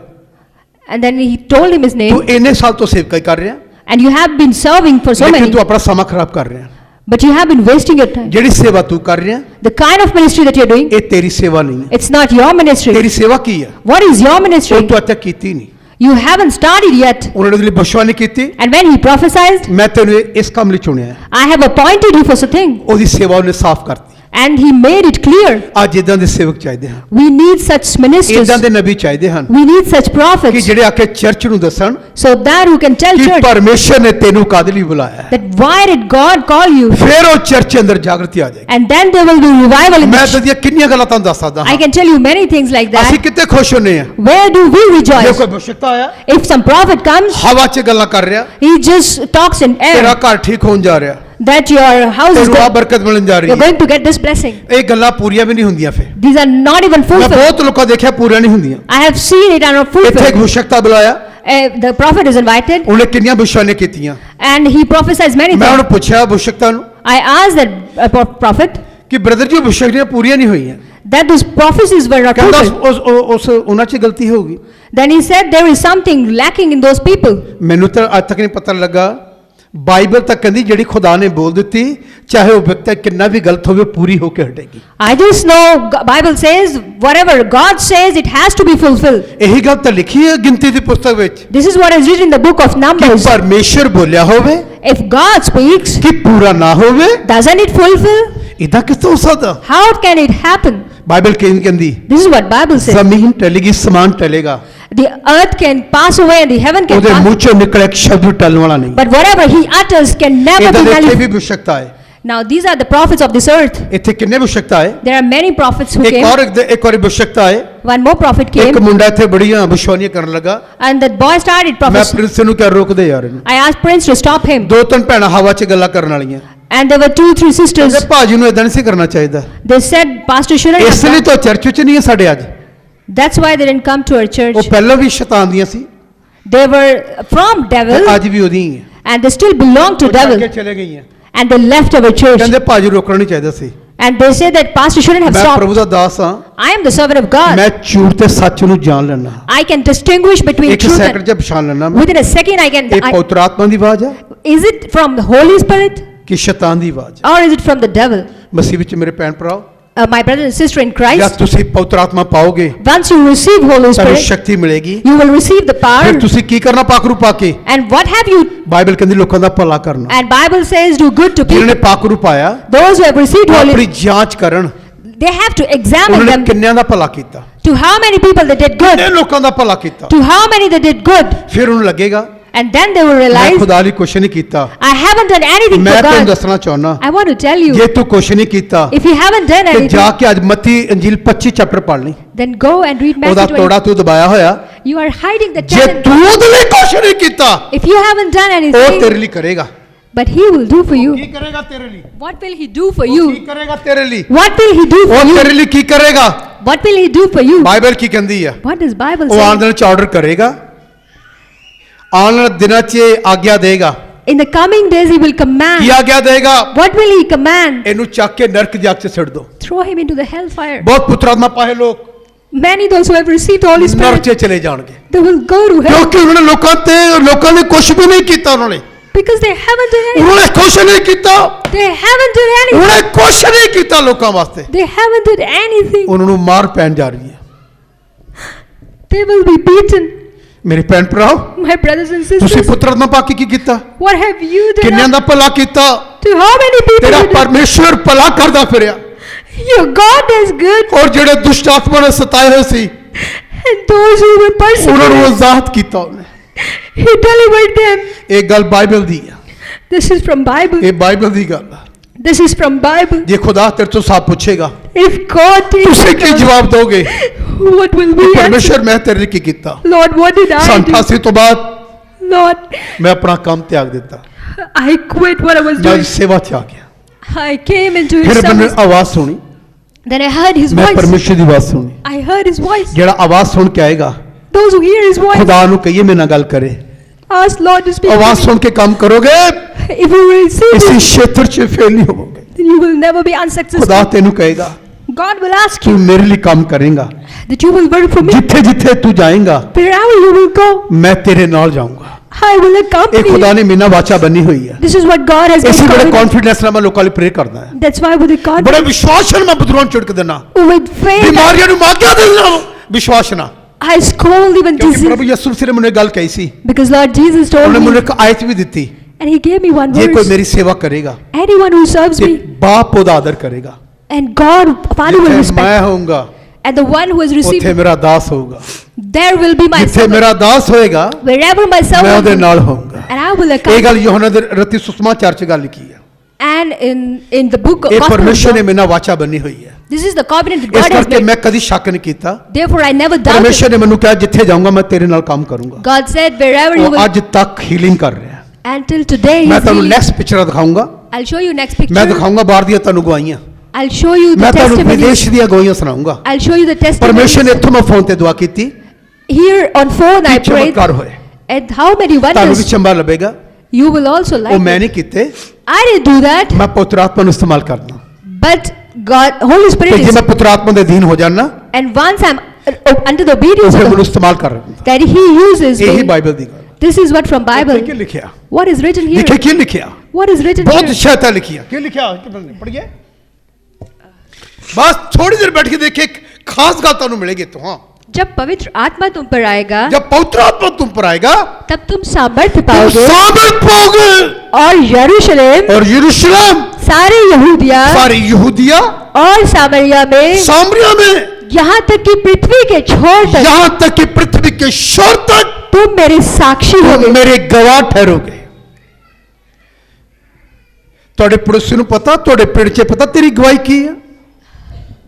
and then he told him his ਤੂੰ name, ਇੰਨੇ ਸਾਲ ਤੋਂ ਸੇਵਕਾਈ ਕਰ ਰਿਹਾ, and you have been serving for so ਲੇਕਿਨ many, ਤੂੰ ਆਪਣਾ ਸਮਾਂ ਖਰਾਬ ਕਰ ਰਿਹਾ। but you have been wasting your time. ਜਿਹੜੀ ਸੇਵਾ ਤੂੰ ਕਰ ਰਿਹਾ The kind of ministry that you're doing, ਇਹ ਤੇਰੀ ਸੇਵਾ ਨਹੀਂ ਹੈ। it's not your ministry. ਤੇਰੀ ਸੇਵਾ ਕੀ ਹੈ? What is your ਉਹ ministry? ਤੂੰ ਅੱਜ ਤੱਕ ਕੀਤੀ ਨਹੀਂ। You haven't started yet. ਉਹਨਾਂ ਨੇ ਉਹਦੇ ਲਈ ਭਵਿੱਖਬਾਣੀ ਕੀਤੀ, And when he prophesied, ਮੈਂ ਤੈਨੂੰ ਇਸ ਕੰਮ ਲਈ ਚੁਣਿਆ ਹੈ। I have appointed you for a thing, ਉਹਦੀ ਸੇਵਾ ਉਹਨੇ ਸਾਫ਼ ਕਰਤੀ। and he made it clear. ਅੱਜ ਇਦਾਂ ਦੇ ਸੇਵਕ ਚਾਹੀਦੇ ਹਨ, We need such ministers. ਇਦਾਂ ਦੇ ਨਬੀ ਚਾਹੀਦੇ ਹਨ We need such ਕਿ prophets, ਜਿਹੜੇ ਆ ਕੇ ਚਰਚ ਨੂੰ ਦੱਸਣ so that who can tell ਕਿ church ਪਰਮੇਸ਼ਰ ਨੇ ਤੈਨੂੰ ਕਾਹਦੇ ਲਈ ਬੁਲਾਇਆ ਹੈ। that why did God call you? ਫਿਰ ਉਹ ਚਰਚ ਅੰਦਰ ਜਾਗਰਤੀ ਆ ਜਾਏਗੀ। And then there will be revival in ਮੈਂ the ਤਾਂ ਦੀਆਂ ਕਿੰਨੀਆਂ ਗੱਲਾਂ ਤੁਹਾਨੂੰ ਦੱਸ ਸਕਦਾ I ਹਾਂ। can tell you many things like ਅਸੀਂ that. ਕਿਤੇ ਖੁਸ਼ ਹੁੰਨੇ ਆ Where do we ਜੇ rejoice? ਕੋਈ ਬਸ਼ਕਤਾ ਆਇਆ, If some prophet comes, ਹਵਾ 'ਚ ਗੱਲਾਂ ਕਰ ਰਿਹਾ, he just talks in ਤੇਰਾ air ਘਰ ਠੀਕ ਹੋਣ ਜਾ ਰਿਹਾ, that your house is ਤੈਨੂੰ ਆ good. ਬਰਕਤ ਮਿਲਣ ਜਾ ਰਹੀ You're ਹੈ। going to get this blessing. ਇਹ ਗੱਲਾਂ ਪੂਰੀਆਂ ਵੀ ਨਹੀਂ ਹੁੰਦੀਆਂ। ਫਿਰ These are not even ਮੈਂ fulfilled. ਬਹੁਤ ਲੋਕਾਂ ਦੇਖਿਆ ਪੂਰੀਆਂ ਨਹੀਂ ਹੁੰਦੀਆਂ। I have seen it and not ਇੱਥੇ ਇੱਕ fulfilled. ਬਸ਼ਕਤਾ ਬੁਲਾਇਆ, The prophet is invited ਉਹਨੇ ਕਿੰਨੀਆਂ ਬੁਸ਼ਾਨੇ ਕੀਤੀਆਂ। and he prophesies many ਮੈਂ ਉਹਨੂੰ things. ਪੁੱਛਿਆ ਬੁਸ਼ਕਤਾ ਨੂੰ I asked that prophet ਕਿ ਬ੍ਰਦਰ ਜੀ ਬੁਸ਼ਕਤੀਆਂ ਪੂਰੀਆਂ ਨਹੀਂ ਹੋਈਆਂ, that those prophecies were not ਕਹਿੰਦਾ fulfilled. ਉਸ ਉਹਨਾਂ 'ਚ ਗਲਤੀ ਹੋਊਗੀ। Then he said there is something lacking in those people. ਮੈਨੂੰ ਤਾਂ ਅੱਜ ਤੱਕ ਨਹੀਂ ਪਤਾ ਲੱਗਾ, ਬਾਈਬਲ ਤਾਂ ਕਹਿੰਦੀ ਜਿਹੜੀ ਖੁਦਾ ਨੇ ਬੋਲ ਦਿੱਤੀ ਚਾਹੇ ਉਹ ਵਿਅਕਤੀ ਕਿੰਨਾ ਵੀ ਗਲਤ ਹੋਵੇ ਪੂਰੀ ਹੋ ਕੇ ਹਟੇਗੀ। I just know Bible says whatever God says it has to be fulfilled. ਇਹੀ ਗੱਲ ਤਾਂ ਲਿਖੀ ਹੈ ਗਿਣਤੀ ਦੀ ਪੁਸਤਕ ਵਿੱਚ This is what is written in the book of ਕਿ Numbers. ਪਰਮੇਸ਼ਰ ਬੋਲਿਆ ਹੋਵੇ If God speaks, ਕਿ ਪੂਰਾ ਨਾ ਹੋਵੇ, doesn't it fulfill? ਇਦਾਂ ਕਿਸ ਤਰ੍ਹਾਂ ਹੋ ਸਕਦਾ? How can it happen? Bible ਕਹਿੰਦੀ This is what Bible says. ਜ਼ਮੀਨ ਟਲੇਗੀ, ਸਮਾਨ ਟਲੇਗਾ, The earth can pass away and the heaven can ਉਹਦੇ ਮੂੰਹ pass. ਚੋਂ ਨਿਕਲੇ ਇੱਕ ਸ਼ਬਦ ਵੀ ਟਲਣ ਵਾਲਾ ਨਹੀਂ। But whatever he utters can never ਇਦਾਂ be ਦੇ ਇੱਥੇ nullified. ਵੀ ਬੁਸ਼ਕਤਾ ਹੈ। Now these are the prophets of this earth. ਇੱਥੇ ਕਿੰਨੇ ਬੁਸ਼ਕਤਾ ਹੈ? There are many prophets who ਇੱਕ came. ਔਰ ਇੱਕ ਵਾਰੀ ਬੁਸ਼ਕਤਾ ਹੈ। One more prophet ਇੱਕ came ਮੁੰਡਾ ਇੱਥੇ ਬੜੀਆਂ ਬੁਸ਼ਵਾਨੀਆਂ ਕਰਨ ਲੱਗਾ, and that boy started ਮੈਂ prophesying. ਪ੍ਰਿੰਸ ਨੂੰ ਕਿਹਾ ਰੋਕ ਦੇ ਯਾਰ ਇਹਨੂੰ। I asked Prince to stop him. ਦੋ ਤਿੰਨ ਭੈਣਾਂ ਹਵਾ 'ਚ ਗੱਲਾਂ ਕਰਨ ਵਾਲੀਆਂ, And there were 2-3 sisters. ਕਹਿੰਦੇ ਭਾਜੀ ਨੂੰ ਇਦਾਂ ਨਹੀਂ ਸੀ ਕਰਨਾ ਚਾਹੀਦਾ। They said pastor shouldn't have ਇਸ ਲਈ done. ਤਾਂ ਚਰਚ ਵਿੱਚ ਨਹੀਂ ਹੈ ਸਾਡੇ ਅੱਜ। That's why they didn't come to our church. ਉਹ ਪਹਿਲਾਂ ਵੀ ਸ਼ੈਤਾਨ ਦੀਆਂ ਸੀ They were from ਤੇ devil ਅੱਜ ਵੀ ਉਹਦੀ ਹੀ ਹੈ। and they still belong to ਉਹ ਛੱਡ devil ਕੇ ਚਲੇ ਗਈਆਂ, and they left our church. ਕਹਿੰਦੇ ਭਾਜੀ ਰੋਕਣਾ ਨਹੀਂ ਚਾਹੀਦਾ ਸੀ। And they said that pastor shouldn't have ਮੈਂ stopped. ਪ੍ਰਭੂ ਦਾ ਦਾਸ ਹਾਂ, I am the servant of God. ਮੈਂ ਝੂਠ ਤੇ ਸੱਚ ਨੂੰ ਜਾਣ ਲੈਣਾ, I can distinguish between ਇੱਕ truth ਸੈਕਿੰਡ and 'ਚ ਪਛਾਣ ਲੈਣਾ ਮੈਂ। within a second I can. ਇਹ ਪਵਿੱਤਰ ਆਤਮਾ ਦੀ ਆਵਾਜ਼ ਹੈ Is it from the Holy Spirit ਕਿ ਸ਼ੈਤਾਨ ਦੀ ਆਵਾਜ਼ ਹੈ? or is it from the devil? ਮਸੀਹ ਵਿੱਚ ਮੇਰੇ ਭੈਣ ਭਰਾਓ, My brother and sister in ਜਦ Christ, ਤੁਸੀਂ ਪਵਿੱਤਰ ਆਤਮਾ ਪਾਓਗੇ once you receive Holy ਤੁਹਾਨੂੰ Spirit, ਸ਼ਕਤੀ ਮਿਲੇਗੀ। you will receive the power. ਫਿਰ ਤੁਸੀਂ ਕੀ ਕਰਨਾ ਪਾਖਰੂ ਪਾ ਕੇ? And what have you? Bible ਕਹਿੰਦੀ ਲੋਕਾਂ ਦਾ ਭਲਾ ਕਰਨਾ। And Bible says do good to ਜਿਨ੍ਹਾਂ ਨੇ people. ਪਾਖਰੂ ਪਾਇਆ Those who have received ਉਹ Holy, ਆਪਣੀ ਜਾਂਚ ਕਰਨ, they have to examine ਉਹਨਾਂ ਨੇ them. ਕਿੰਨਿਆਂ ਦਾ ਭਲਾ ਕੀਤਾ, To how many people they did ਕਿੰਨੇ good? ਲੋਕਾਂ ਦਾ ਭਲਾ ਕੀਤਾ, To how many they did good? ਫਿਰ ਉਹਨੂੰ ਲੱਗੇਗਾ And then they will ਮੈਂ realize, ਖੁਦਾ ਲਈ ਕੁਛ ਨਹੀਂ ਕੀਤਾ। I haven't done anything ਮੈਂ for ਤੁਹਾਨੂੰ God. ਦੱਸਣਾ ਚਾਹੁੰਦਾ, I want to tell you, ਜੇ ਤੂੰ ਕੁਛ ਨਹੀਂ ਕੀਤਾ if you haven't done ਤੇ ਜਾ anything, ਕੇ ਅੱਜ ਮੱਤੀ ਅੰਜੀਲ 25 ਚੈਪਟਰ ਪੜ੍ਹ ਲਈ। then go and read ਉਹਦਾ Matthew ਤੋੜਾ 20. ਤੂੰ ਦਬਾਇਆ ਹੋਇਆ, You are hiding the ਜੇ talent. ਤੂੰ ਉਹਦੇ ਲਈ ਕੁਛ ਨਹੀਂ ਕੀਤਾ If you haven't done ਉਹ ਤੇਰੇ anything, ਲਈ ਕਰੇਗਾ। but He will do for Ki you. ਕਰੇਗਾ ਤੇਰੇ ਲਈ? What will He do for Ki you? ਕਰੇਗਾ ਤੇਰੇ ਲਈ? What will He do for ਉਹ you? ਤੇਰੇ ਲਈ ਕੀ ਕਰੇਗਾ? What will He do for you? Bible ਕੀ ਕਹਿੰਦੀ ਆ? What does Bible ਉਹ ਆਉਣ say? ਦਿਨ ਚ ਆਰਡਰ ਕਰੇਗਾ, ਆਉਣ ਵਾਲੇ ਦਿਨਾਂ 'ਚ ਇਹ ਆਗਿਆ ਦੇਗਾ। In the coming days He will Ki command. ਆਗਿਆ ਦੇਗਾ? What will He command? ਇਹਨੂੰ ਚੱਕ ਕੇ ਨਰਕ ਦੀ ਅੱਗ 'ਚ ਸਿੱਟ ਦੋ। Throw him into the hellfire. ਬਹੁਤ ਪੁੱਤਰ ਆਤਮਾ ਪਾਏ ਲੋਕ Many those who have received the Holy ਨਰਕ Spirit, 'ਚ ਚਲੇ ਜਾਣਗੇ, they will go to hell ਕਿਉਂਕਿ ਉਹਨਾਂ ਨੇ ਲੋਕਾਂ ਨੇ ਕੁਝ ਵੀ ਨਹੀਂ ਕੀਤਾ। ਉਹਨਾਂ ਨੇ because they haven't done anything. ਉਹਨਾਂ ਨੇ ਕੁਝ ਨਹੀਂ ਕੀਤਾ, They haven't done anything. ਉਹਨਾਂ ਨੇ ਕੁਝ ਨਹੀਂ ਕੀਤਾ ਲੋਕਾਂ ਵਾਸਤੇ। They haven't done anything. ਉਹਨਾਂ ਨੂੰ ਮਾਰ ਪੈਣ ਜਾ ਰਹੀ ਹੈ। They will be beaten. ਮੇਰੇ ਭੈਣ ਭਰਾਓ, My brothers and ਤੁਸੀਂ sisters, ਪੁੱਤਰ ਆਤਮਾ ਪਾ ਕੇ ਕੀ ਕੀਤਾ? what have you ਕਿੰਨਿਆਂ done? ਦਾ ਭਲਾ ਕੀਤਾ? To how many people ਤੇਰਾ you did? ਪਰਮੇਸ਼ਵਰ ਭਲਾ ਕਰਦਾ ਫਿਰਿਆ, Your God is good, ਔਰ ਜਿਹੜੇ ਦੁਸ਼ਟ ਆਤਮਾ ਨੇ ਸਤਾਏ ਹੋਏ ਸੀ and those who were ਉਹਨਾਂ ਨੂੰ persecuted, ਆਜ਼ਾਦ ਕੀਤਾ ਉਹਨੇ। He delivered them. ਇਹ ਗੱਲ ਬਾਈਬਲ ਦੀ ਹੈ। This is from Bible. ਇਹ ਬਾਈਬਲ ਦੀ ਗੱਲ ਆ। This is from Bible. ਜੇ ਖੁਦਾ ਤੇਰੇ ਤੋਂ ਸਾਫ਼ ਪੁੱਛੇਗਾ If God ਤੁਸੀਂ ਕੀ takes ਜਵਾਬ ਦੋਗੇ? what will we answer? ਪਰਮੇਸ਼ਰ ਮੈਂ ਤੇਰੇ ਲਈ ਕੀ ਕੀਤਾ? Lord, what did I do? 88 ਤੋਂ ਬਾਅਦ Lord, ਮੈਂ ਆਪਣਾ ਕੰਮ ਤਿਆਗ ਦਿੱਤਾ, I quit what I was ਮੈਂ doing. ਸੇਵਾ ਚ ਆ ਗਿਆ। I came into His ਫਿਰ ਮੈਨੂੰ service. ਆਵਾਜ਼ ਸੁਣੀ, Then I heard His ਮੈਂ voice. ਪਰਮੇਸ਼ਰ ਦੀ ਆਵਾਜ਼ ਸੁਣੀ। I heard His voice. ਜਿਹੜਾ ਆਵਾਜ਼ ਸੁਣ ਕੇ ਆਏਗਾ Those who hear His voice, ਖੁਦਾ ਨੂੰ ਕਹੀਏ ਮੇਰੇ ਨਾਲ ਗੱਲ ਕਰੇ। ask Lord to speak. ਆਵਾਜ਼ to ਸੁਣ ਕੇ ਕੰਮ ਕਰੋਗੇ me. If you receive ਇਸੇ it, ਖੇਤਰ 'ਚ ਫੇਲ ਨਹੀਂ ਹੋਵੋਗੇ। then you will never be ਖੁਦਾ unsuccessful. ਤੈਨੂੰ ਕਹੇਗਾ God will ask ਤੂੰ you ਮੇਰੇ ਲਈ ਕੰਮ ਕਰੇਗਾ, that you will work for me. ਜਿੱਥੇ ਜਿੱਥੇ ਤੂੰ ਜਾਏਗਾ Wherever you will go, ਮੈਂ ਤੇਰੇ ਨਾਲ ਜਾਊਂਗਾ। I will ਇਹ accompany ਖੁਦਾ you. ਨੇ ਮੇਨਾ ਵਾਚਾ ਬੰਨੀ ਹੋਈ ਹੈ। This is what God has ਇਸੇ given ਬੜੇ me. ਕੌਨਫੀਡੈਂਸ ਨਾਲ ਮੈਂ ਲੋਕਾਂ ਲਈ ਪ੍ਰੇ ਕਰਦਾ ਹਾਂ, That's why with the ਬੜੇ confidence, ਵਿਸ਼ਵਾਸ ਨਾਲ ਮੈਂ ਬਦਰੋਂ ਛਿੜਕ ਦਿੰਦਾ, with faith, ਬਿਮਾਰੀਆਂ ਨੂੰ ਮਾਗਿਆ ਦਿੰਦਾ ਵਿਸ਼ਵਾਸ ਨਾਲ, I scold even ਕਿਉਂਕਿ disease. ਪ੍ਰਭੂ ਯਿਸੂ ਮਸੀਹ ਨੇ ਮੈਨੂੰ ਇਹ ਗੱਲ ਕਹੀ ਸੀ, Because Lord Jesus told ਉਹਨੇ ਮੈਨੂੰ me, ਇੱਕ ਆਇਤ ਵੀ ਦਿੱਤੀ, and He gave me one ਜੇ ਕੋਈ verse. ਮੇਰੀ ਸੇਵਾ ਕਰੇਗਾ Anyone who serves ਤੇ me, ਬਾਪ ਉਹਦਾ ਆਦਰ ਕਰੇਗਾ, and God, Father will ਜਿੱਥੇ respect. ਮੈਂ ਹੋਊਂਗਾ And the one who has ਉੱਥੇ received, ਮੇਰਾ ਦਾਸ ਹੋਊਗਾ, there will be my ਜਿੱਥੇ servant. ਮੇਰਾ ਦਾਸ ਹੋਏਗਾ Wherever my ਮੈਂ servant ਉਹਦੇ will, ਨਾਲ ਹੋਊਂਗਾ। and I will ਇਹ accompany. ਗੱਲ ਯੋਹਨਾ ਦੇ ਰਤੀ ਸੁਸਮਾ ਚਰਚ ਗੱਲ ਲਿਖੀ ਹੈ। And in the book of ਇਹ Gospel of ਪਰਮੇਸ਼ਰ ਨੇ John, ਮੇਨਾ ਵਾਚਾ ਬੰਨੀ ਹੋਈ ਹੈ, this is the covenant that ਇਸ God has ਕਰਕੇ made. ਮੈਂ ਕਦੀ ਸ਼ੱਕ ਨਹੀਂ ਕੀਤਾ। Therefore, I never doubted. ਪਰਮੇਸ਼ਰ ਨੇ ਮੈਨੂੰ ਕਿਹਾ ਜਿੱਥੇ ਜਾਊਂਗਾ ਮੈਂ ਤੇਰੇ ਨਾਲ ਕੰਮ ਕਰੂੰਗਾ। God said, wherever you ਉਹ will, ਅੱਜ ਤੱਕ ਹੀਲਿੰਗ ਕਰ ਰਿਹਾ। until today, ਮੈਂ He's ਤੁਹਾਨੂੰ healing. ਨੈਕਸਟ ਪਿਕਚਰ ਦਿਖਾਊਂਗਾ, I'll show you next ਮੈਂ picture. ਦਿਖਾਊਂਗਾ ਬਾਹਰ ਦੀਆਂ ਤੁਹਾਨੂੰ ਗਵਾਹੀਆਂ, I'll show you the ਮੈਂ ਤੁਹਾਨੂੰ testimonies. ਵਿਦੇਸ਼ ਦੀਆਂ ਗਵਾਹੀਆਂ ਸੁਣਾਊਂਗਾ। I'll show you the ਪਰਮੇਸ਼ਰ ਨੇ testimonies. ਇੱਥੋਂ ਮੈਂ ਫੋਨ ਤੇ ਦੁਆ ਕੀਤੀ, Here on phone I Ki prayed, ਚਮਤਕਾਰ ਹੋਏ, and how many ਤੁਹਾਨੂੰ ਵੀ wonders Chamba ਲੱਭੇਗਾ। you will also ਉਹ like ਮੈਂ it. ਨਹੀਂ ਕੀਤੇ, I didn't do that, ਮੈਂ ਪੁੱਤਰ ਆਤਮਾ ਨੂੰ ਇਸਤੇਮਾਲ ਕਰਦਾ, but God, Holy ਤੇ Spirit ਜੇ is, ਮੈਂ ਪੁੱਤਰ ਆਤਮਾ ਦੇ ਅਧੀਨ ਹੋ ਜਾਣਾ and once I'm under the ਉਹ obedience ਫਿਰ of ਮੈਨੂੰ the, ਇਸਤੇਮਾਲ ਕਰ ਰਿਹਾ। that He uses ਇਹੀ me. ਬਾਈਬਲ ਦੀ ਗੱਲ। This is what from ਇੱਥੇ Bible. ਕੀ ਲਿਖਿਆ? What is written here? ਲਿਖੇ ਕੀ ਲਿਖਿਆ? What is written ਬਹੁਤ here? ਸ਼ੈਤਾਨ ਲਿਖਿਆ। ਕੀ ਲਿਖਿਆ? ਪੜੀਏ ਬਸ ਥੋੜੀ ਦੇਰ बैठ के देखिए, एक खास ਗੱਲ ਤੁਹਾਨੂੰ मिलेगी तो। हाँ, जब पवित्र आत्मा तुम पर आएगा, जब पवित्र आत्मा तुम पर आएगा तब तुम सामर्थ्य तुम पाओगे, साबित पाओगे, और यरूशलेम, और यरूशलेम सारे यहूदिया सारी यहूदिया और सामरिया में, सामरिया में, यहाँ तक कि पृथ्वी के छोर तक यहाँ तक कि पृथ्वी के छोर तक तुम मेरे साक्षी तुम होगे। मेरे गवाह ठहरोगे। ਤੁਹਾਡੇ ਪੜੋਸੀ ਨੂੰ ਪਤਾ, ਤੁਹਾਡੇ ਪਿੰਡ 'ਚ ਪਤਾ ਤੇਰੀ ਗਵਾਹੀ ਕੀ ਹੈ?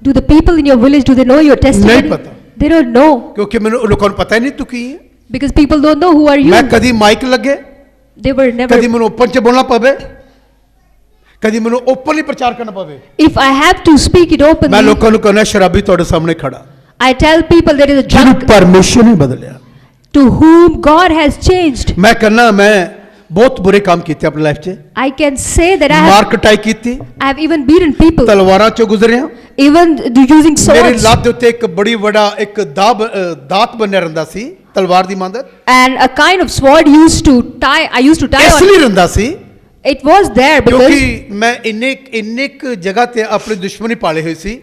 Do the people in your village, do they know your testimony? नहीं पता। They don't know, ਕਿਉਂਕਿ ਮੈਨੂੰ ਲੋਕਾਂ ਨੂੰ ਪਤਾ ਹੀ ਨਹੀਂ ਤੂੰ ਕੀ ਹੈ। because people don't know who are you. ਮੈਂ ਕਦੀ ਮਾਈਕ ਲੱਗੇ, They were never. ਕਦੀ ਮੈਨੂੰ ਓਪਨ 'ਚ ਬੋਲਣਾ ਪਵੇ, ਕਦੀ ਮੈਨੂੰ ਓਪਨਲੀ ਪ੍ਰਚਾਰ ਕਰਨਾ ਪਵੇ, If I have to speak it ਮੈਂ openly, ਲੋਕਾਂ ਨੂੰ ਕਹਿੰਦਾ ਸ਼ਰਾਬੀ ਤੁਹਾਡੇ ਸਾਹਮਣੇ ਖੜਾ, I tell people there is a ਜਿਹਨੂੰ drunk ਪਰਮੇਸ਼ਰ ਨੇ ਬਦਲਿਆ। to whom God has changed. ਮੈਂ ਕਹਿੰਦਾ ਮੈਂ ਬਹੁਤ ਬੁਰੇ ਕੰਮ ਕੀਤੇ ਆਪਣੀ ਲਾਈਫ 'ਚ, I can say that I ਮਾਰ have, ਕਟਾਈ ਕੀਤੀ, I have even beaten people, ਤਲਵਾਰਾਂ 'ਚੋਂ ਗੁਜ਼ਰਿਆ, even using ਮੇਰੀ swords, ਲੱਤ ਦੇ ਉੱਤੇ ਇੱਕ ਬੜੀ ਵੱਡਾ ਇੱਕ ਦਾਤ ਬੰਨਿਆ ਰਹਿੰਦਾ ਸੀ, ਤਲਵਾਰ ਦੀ ਮੰਦਰ, and a kind of sword used to tie. I used to tie ਇਸ on. ਲਈ ਰਹਿੰਦਾ ਸੀ It was there because ਕਿਉਂਕਿ ਮੈਂ ਇੰਨੇ ਕੁ ਜਗ੍ਹਾ ਤੇ ਆਪਣੀ ਦੁਸ਼ਮਣੀ ਪਾਲੇ ਹੋਈ ਸੀ,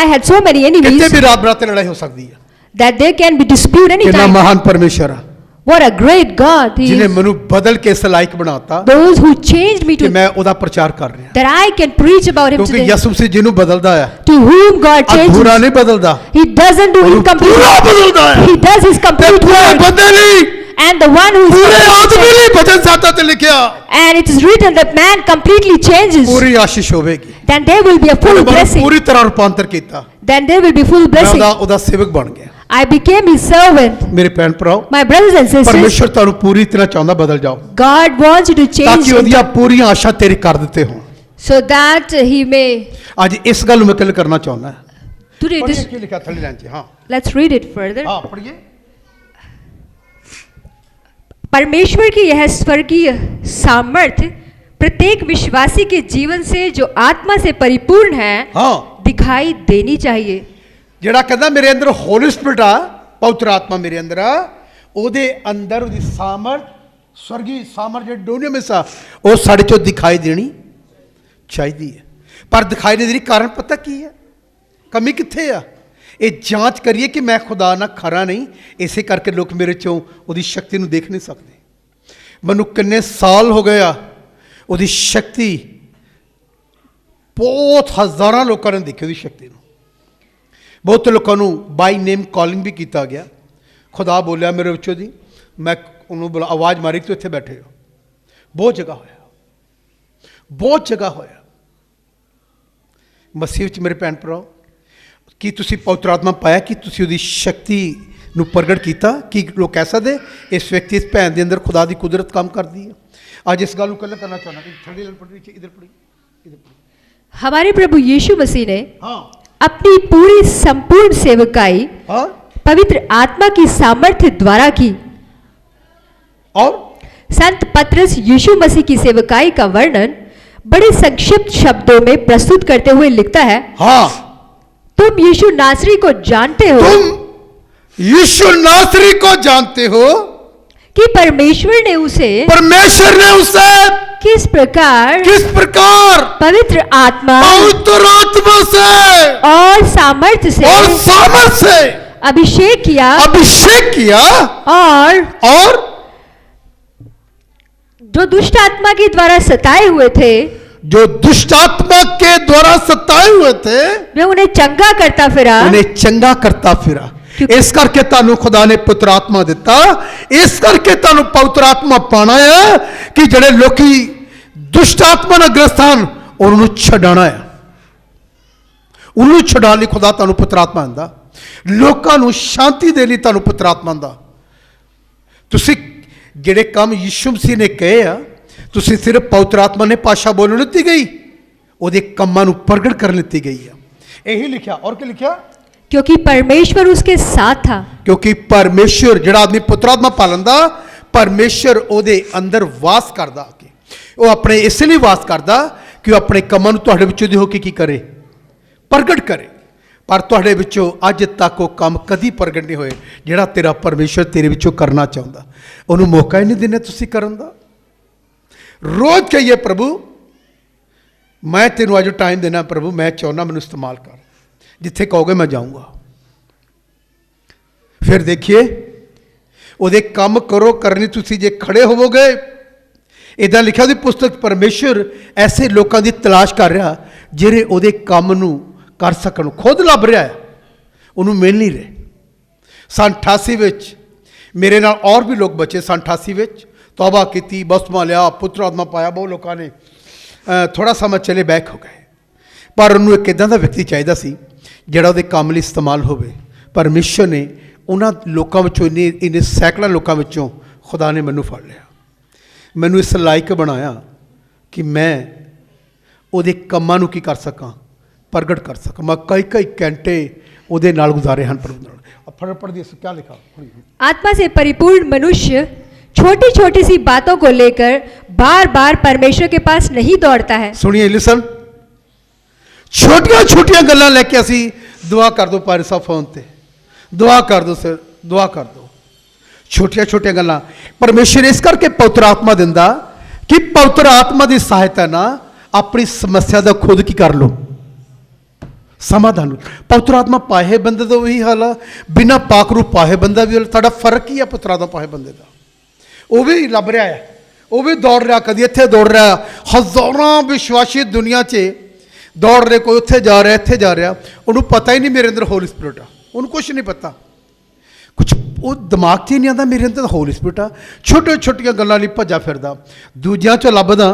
I had so many ਕਿਤੇ enemies ਵੀ ਰਾਤ ਬਰਾਤੇ ਲੜਾਈ ਹੋ ਸਕਦੀ ਹੈ। that there can be dispute ਕਿੰਨਾ anytime. ਮਹਾਨ ਪਰਮੇਸ਼ਰ ਆ, What a great God He ਜਿਹਨੇ is. ਮੈਨੂੰ ਬਦਲ ਕੇ ਇਸ ਲਾਇਕ ਬਣਾਤਾ Those who changed me ਕਿ to ਮੈਂ ਉਹਦਾ ਪ੍ਰਚਾਰ ਕਰ ਰਿਹਾ, that I can preach about Him ਕਿਉਂਕਿ today. ਯਿਸੂ ਮਸੀਹ ਜਿਹਨੂੰ ਬਦਲਦਾ ਆ, To whom God changes, ਅਧੂਰਾ ਨਹੀਂ ਬਦਲਦਾ, He doesn't do ਉਹਨੂੰ incomplete. ਪੂਰਾ ਬਦਲਦਾ ਹੈ। He does His ਤੇ complete ਪੂਰੇ work. ਬੰਦੇ ਲਈ, And the one who is ਪੂਰੇ ਆਦਮੀ completely ਲਈ ਭਜਨ ਸਾਤਾ ਤੇ ਲਿਖਿਆ, and it is written that man completely changes, ਪੂਰੀ ਆਸ਼ੀਸ਼ ਹੋਵੇਗੀ। then there will be a full ਉਹਨੇ ਮੈਨੂੰ blessing. ਪੂਰੀ ਤਰ੍ਹਾਂ ਰੂਪਾਂਤਰ ਕੀਤਾ, Then there will be full ਮੈਂ blessing. ਉਹਦਾ ਸੇਵਕ ਬਣ ਗਿਆ। I became His servant. ਮੇਰੇ ਭੈਣ ਭਰਾਓ, My brothers and sisters, ਪਰਮੇਸ਼ਰ ਤੁਹਾਨੂੰ ਪੂਰੀ ਤਰ੍ਹਾਂ ਚਾਹੁੰਦਾ ਬਦਲ ਜਾਓ, God wants you to ਤਾਂ change ਕਿ ਉਹਦੀਆਂ ਪੂਰੀਆਂ ਆਸ਼ਾ ਤੇਰੇ ਕਰ ਦਿੱਤੇ ਹੋਣ। so that He may. ਅੱਜ ਇਸ ਗੱਲ ਨੂੰ ਮੈਂ ਗੱਲ ਕਰਨਾ ਚਾਹੁੰਦਾ। Today, ਪੜ੍ਹੀਏ this, ਕੀ ਲਿਖਿਆ ਥੱਲੇ ਲਾਈਨ 'ਚ। ਹਾਂ let's read it further. ਹਾਂ ਪੜ੍ਹੀਏ। परमेश्वर की यह स्वर्गीय सामर्थ्य प्रत्येक विश्वासी के जीवन से जो आत्मा से परिपूर्ण है ਹਾਂ दिखाई देनी चाहिए। ਜਿਹੜਾ ਕਹਿੰਦਾ ਮੇਰੇ ਅੰਦਰ ਹੋਲੀ ਸਪਿਰਿਟ ਆ, ਪਵਿੱਤਰ ਆਤਮਾ ਮੇਰੇ ਅੰਦਰ ਆ, ਉਹਦੇ ਅੰਦਰ ਉਹਦੀ ਸਾਮਰਥ, ਸਵਰਗੀ ਸਾਮਰਥ ਜਿਹੜੀ ਡੋਨੇਮਸ ਆ, ਉਹ ਸਾਡੇ ਚੋਂ ਦਿਖਾਈ ਦੇਣੀ ਚਾਹੀਦੀ ਹੈ। ਪਰ ਦਿਖਾਈ ਨਹੀਂ ਦੇ ਰਹੀ, ਕਾਰਨ ਪਤਾ ਕੀ ਹੈ? ਕਮੀ ਕਿੱਥੇ ਆ? ਇਹ ਜਾਂਚ ਕਰੀਏ ਕਿ ਮੈਂ ਖੁਦਾ ਨਾਲ ਖਰਾ ਨਹੀਂ, ਇਸੇ ਕਰਕੇ ਲੋਕ ਮੇਰੇ ਚੋਂ ਉਹਦੀ ਸ਼ਕਤੀ ਨੂੰ ਦੇਖ ਨਹੀਂ ਸਕਦੇ। ਮੈਨੂੰ ਕਿੰਨੇ ਸਾਲ ਹੋ ਗਏ ਆ ਉਹਦੀ ਸ਼ਕਤੀ, ਬਹੁਤ ਹਜ਼ਾਰਾਂ ਲੋਕਾਂ ਨੇ ਦੇਖੀ ਉਹਦੀ ਸ਼ਕਤੀ ਨੂੰ, ਬਹੁਤ ਲੋਕਾਂ ਨੂੰ ਬਾਈ ਨੇਮ ਕਾਲਿੰਗ ਵੀ ਕੀਤਾ ਗਿਆ। ਖੁਦਾ ਬੋਲਿਆ ਮੇਰੇ ਵਿੱਚੋਂ ਦੀ, ਮੈਂ ਉਹਨੂੰ ਬੋਲਾ ਆਵਾਜ਼ ਮਾਰੀ ਕਿ ਤੂੰ ਇੱਥੇ ਬੈਠੇ ਹੋ। ਬਹੁਤ ਜਗ੍ਹਾ ਹੋਇਆ। ਬਹੁਤ ਜਗ੍ਹਾ ਹੋਇਆ। ਮਸੀਹ ਵਿੱਚ ਮੇਰੇ ਭੈਣ ਭਰਾ, ਕੀ ਤੁਸੀਂ ਪਵਿੱਤਰ ਆਤਮਾ ਪਾਇਆ? ਕਿ ਤੁਸੀਂ ਉਹਦੀ ਸ਼ਕਤੀ ਨੂੰ ਪ੍ਰਗਟ ਕੀਤਾ? ਕਿ ਲੋਕ ਕਹਿ ਸਕਦੇ ਇਸ ਵਿਅਕਤੀ, ਇਸ ਭੈਣ ਦੇ ਅੰਦਰ ਖੁਦਾ ਦੀ ਕੁਦਰਤ ਕੰਮ ਕਰਦੀ ਹੈ? ਅੱਜ ਇਸ ਗੱਲ ਨੂੰ ਕੱਲ੍ਹ ਕਰਨਾ ਚਾਹੁੰਦਾ ਕਿ ਛੜੀ ਲੜ ਪੜੀ ਇਧਰ ਪੜੀ इधर पड़ी। हमारे प्रभु यीशु मसीह ने हाँ अपनी पूरी संपूर्ण सेवकाई हाँ पवित्र आत्मा की सामर्थ्य द्वारा की। और संत पतरस यीशु मसीह की सेवकाई का वर्णन बड़े संक्षिप्त शब्दों में प्रस्तुत करते हुए लिखता है, हाँ तुम यीशु नासरी को जानते हो तुम यीशु नासरी को जानते हो कि परमेश्वर ने उसे किस प्रकार पवित्र आत्मा से और सामर्थ्य से अभिषेक किया और जो दुष्ट आत्मा के द्वारा सताए हुए थे, जो दुष्ट आत्मा के द्वारा सताए हुए थे, वे उन्हें चंगा करता फिरा। इस करके तानू खुदा ने पुत्र आत्मा दिता, इस करके तानू पवित्र आत्मा पाना है कि जड़े लोकी दुष्ट आत्मा ना ग्रस्तान उन्होंने छड़ाना है। उन्होंने छड़ाने लिए खुदा तानू पुत्र आत्मा दिंदा, लोकां नू शांति देने लिए तानू पुत्र आत्मा दिंदा। तुसी जेड़े काम यीशु मसीह ने कहे आ, तुसी सिर्फ पवित्र आत्मा ने भाषा बोलने दी गई, ਉਹਦੇ ਕੰਮਾਂ ਨੂੰ ਪ੍ਰਗਟ ਕਰਨ ਦਿੱਤੀ ਗਈ ਹੈ। ਇਹੀ ਲਿਖਿਆ। और क्या लिखा? क्योंकि परमेश्वर उसके साथ था। क्योंकि परमेश्वर ਜਿਹੜਾ ਆਦਮੀ ਪੁੱਤਰ ਆਤਮਾ ਪਾ ਲੈਂਦਾ, ਪਰਮੇਸ਼ਰ ਉਹਦੇ ਅੰਦਰ ਵਾਸ ਕਰਦਾ ਕਿ ਉਹ ਆਪਣੇ ਇਸ ਲਈ ਵਾਸ ਕਰਦਾ ਕਿ ਉਹ ਆਪਣੇ ਕੰਮਾਂ ਨੂੰ ਤੁਹਾਡੇ ਵਿੱਚੋਂ ਦੀ ਹੋ ਕੇ ਕੀ ਕਰੇ, ਪ੍ਰਗਟ ਕਰੇ। ਪਰ ਤੁਹਾਡੇ ਵਿੱਚੋਂ ਅੱਜ ਤੱਕ ਉਹ ਕੰਮ ਕਦੀ ਪ੍ਰਗਟ ਨਹੀਂ ਹੋਏ ਜਿਹੜਾ ਤੇਰਾ ਪਰਮੇਸ਼ਰ ਤੇਰੇ ਵਿੱਚੋਂ ਕਰਨਾ ਚਾਹੁੰਦਾ। ਉਹਨੂੰ ਮੌਕਾ ਹੀ ਨਹੀਂ ਦਿੰਦੇ ਤੁਸੀਂ ਕਰਨ ਦਾ। ਰੋਜ਼ ਕਹੀਏ ਪ੍ਰਭੂ ਮੈਂ ਤੈਨੂੰ ਅੱਜ ਟਾਈਮ ਦੇਣਾ, ਪ੍ਰਭੂ ਮੈਂ ਚਾਹੁੰਦਾ ਮੈਨੂੰ ਇਸਤੇਮਾਲ ਕਰ, ਜਿੱਥੇ ਕਹੋਗੇ ਮੈਂ ਜਾਊਂਗਾ। ਫਿਰ ਦੇਖੀਏ ਉਹਦੇ ਕੰਮ ਕਰੋ ਕਰਨੀ ਤੁਸੀਂ ਜੇ ਖੜੇ ਹੋਵੋਗੇ। ਇਦਾਂ ਲਿਖਿਆ ਉਹਦੀ ਪੁਸਤਕ, ਪਰਮੇਸ਼ਰ ਐਸੇ ਲੋਕਾਂ ਦੀ ਤਲਾਸ਼ ਕਰ ਰਿਹਾ ਜਿਹੜੇ ਉਹਦੇ ਕੰਮ ਨੂੰ ਕਰ ਸਕਣ। ਖੁਦ ਲੱਭ ਰਿਹਾ ਹੈ, ਉਹਨੂੰ ਮਿਲ ਨਹੀਂ ਰਹੇ। ਸੰਨ 88 ਵਿੱਚ ਮੇਰੇ ਨਾਲ ਔਰ ਵੀ ਲੋਕ ਬਚੇ। ਸੰਨ 88 ਵਿੱਚ ਤੌਬਾ ਕੀਤੀ, ਬਸਮਾ ਲਿਆ, ਪੁੱਤਰ ਆਤਮਾ ਪਾਇਆ। ਬਹੁਤ ਲੋਕਾਂ ਨੇ ਥੋੜਾ ਸਮਾਂ ਚਲੇ ਬੈਕ ਹੋ ਗਏ। ਪਰ ਉਹਨੂੰ ਇੱਕ ਇੱਦਾਂ ਦਾ ਵਿਅਕਤੀ ਚਾਹੀਦਾ ਸੀ ਜਿਹੜਾ ਉਹਦੇ ਕੰਮ ਲਈ ਇਸਤੇਮਾਲ ਹੋਵੇ। ਪਰਮੇਸ਼ਰ ਨੇ ਉਹਨਾਂ ਲੋਕਾਂ ਵਿੱਚੋਂ ਇੰਨੇ ਸੈਂਕੜਾਂ ਲੋਕਾਂ ਵਿੱਚੋਂ ਖੁਦਾ ਨੇ ਮੈਨੂੰ ਫੜ ਲਿਆ, ਮੈਨੂੰ ਇਸ ਲਾਇਕ ਬਣਾਇਆ ਕਿ ਮੈਂ ਉਹਦੇ ਕੰਮਾਂ ਨੂੰ ਕੀ ਕਰ ਸਕਾਂ, ਪ੍ਰਗਟ ਕਰ ਸਕਾਂ। ਮੈਂ ਕਈ ਘੰਟੇ ਉਹਦੇ ਨਾਲ ਗੁਜ਼ਾਰੇ ਹਨ ਪ੍ਰਭੂ ਨਾਲ। फट पढ़ दिया क्या लिखा? आत्मा से परिपूर्ण मनुष्य छोटी छोटी सी बातों को लेकर बार बार परमेश्वर के पास नहीं दौड़ता है। सुनिए, लिसन, छोटियां छोटियां गल्लां लेके असी दुआ कर दो पारी साहब फोन ते, दुआ कर दो सर, दुआ कर दो। छोटियां छोटियां गल्लां परमेश्वर इस करके पवित्र आत्मा दिंदा कि पवित्र आत्मा की सहायता ना अपनी समस्या का खुद की कर लो समाधान। पवित्र आत्मा पाहे बंदे तो वही हाल आ, बिना पाक रूप पाहे बंदा भी साडा फर्क ही है। पवित्र आत्मा पाहे बंदे का वो भी लभ रहा है, वो भी दौड़ रहा, कभी इत्थे दौड़ रहा। हज़ारों विश्वासी दुनिया च दौड़ रहे, कोई उत्थे जा रहा, इत्थे जा रहा, उन्होंने पता ही नहीं मेरे अंदर होली स्पिरिट आ। उन्होंने कुछ नहीं पता, कुछ वो दिमाग च ही नहीं आता मेरे अंदर होली स्पिरिट आ। छोटे छोटियां गल्लां लई भज्जा फिरदा, दूजियां चों लभदा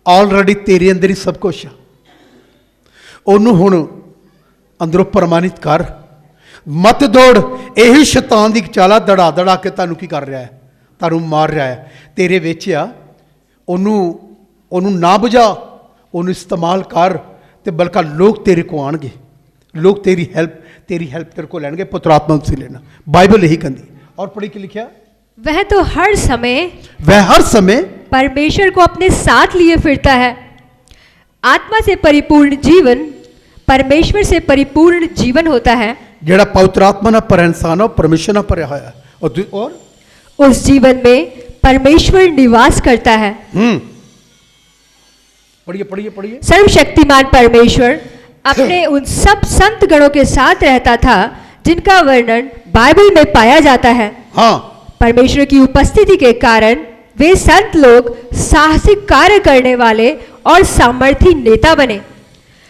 ऑलरेडी तेरे अंदर ही सब कुछ आ। उन्होंने हुण अंदरों प्रमाणित कर, मत दौड़। यही शैतान की चाला दड़ा दड़ा के तुहानूं की कर रहा है, तुहानूं मार रहा है। तेरे विच आ, ओनू ना बुझा, ओनू इस्तेमाल कर, तो बल्कि लोग तेरे को आएंगे, लोग तेरी हेल्प तेरे को लैणगे। पुत्र आत्मा से लेना, बाइबल यही कहती। और पढ़ी के लिखा, वह तो हर समय परमेश्वर को अपने साथ लिए फिरता है। आत्मा से परिपूर्ण जीवन परमेश्वर से परिपूर्ण जीवन होता है। जेड़ा पवित्र आत्मा ना पर इंसान हो, परमेश्वर ना भरया होया है, और उस जीवन में परमेश्वर निवास करता है। पढ़िए पढ़िए पढ़िए। सर्वशक्तिमान परमेश्वर अपने उन सब संत गणों के साथ रहता था जिनका वर्णन बाइबल में पाया जाता है। हाँ, परमेश्वर की उपस्थिति के कारण वे संत लोग साहसिक कार्य करने वाले और सामर्थी नेता बने।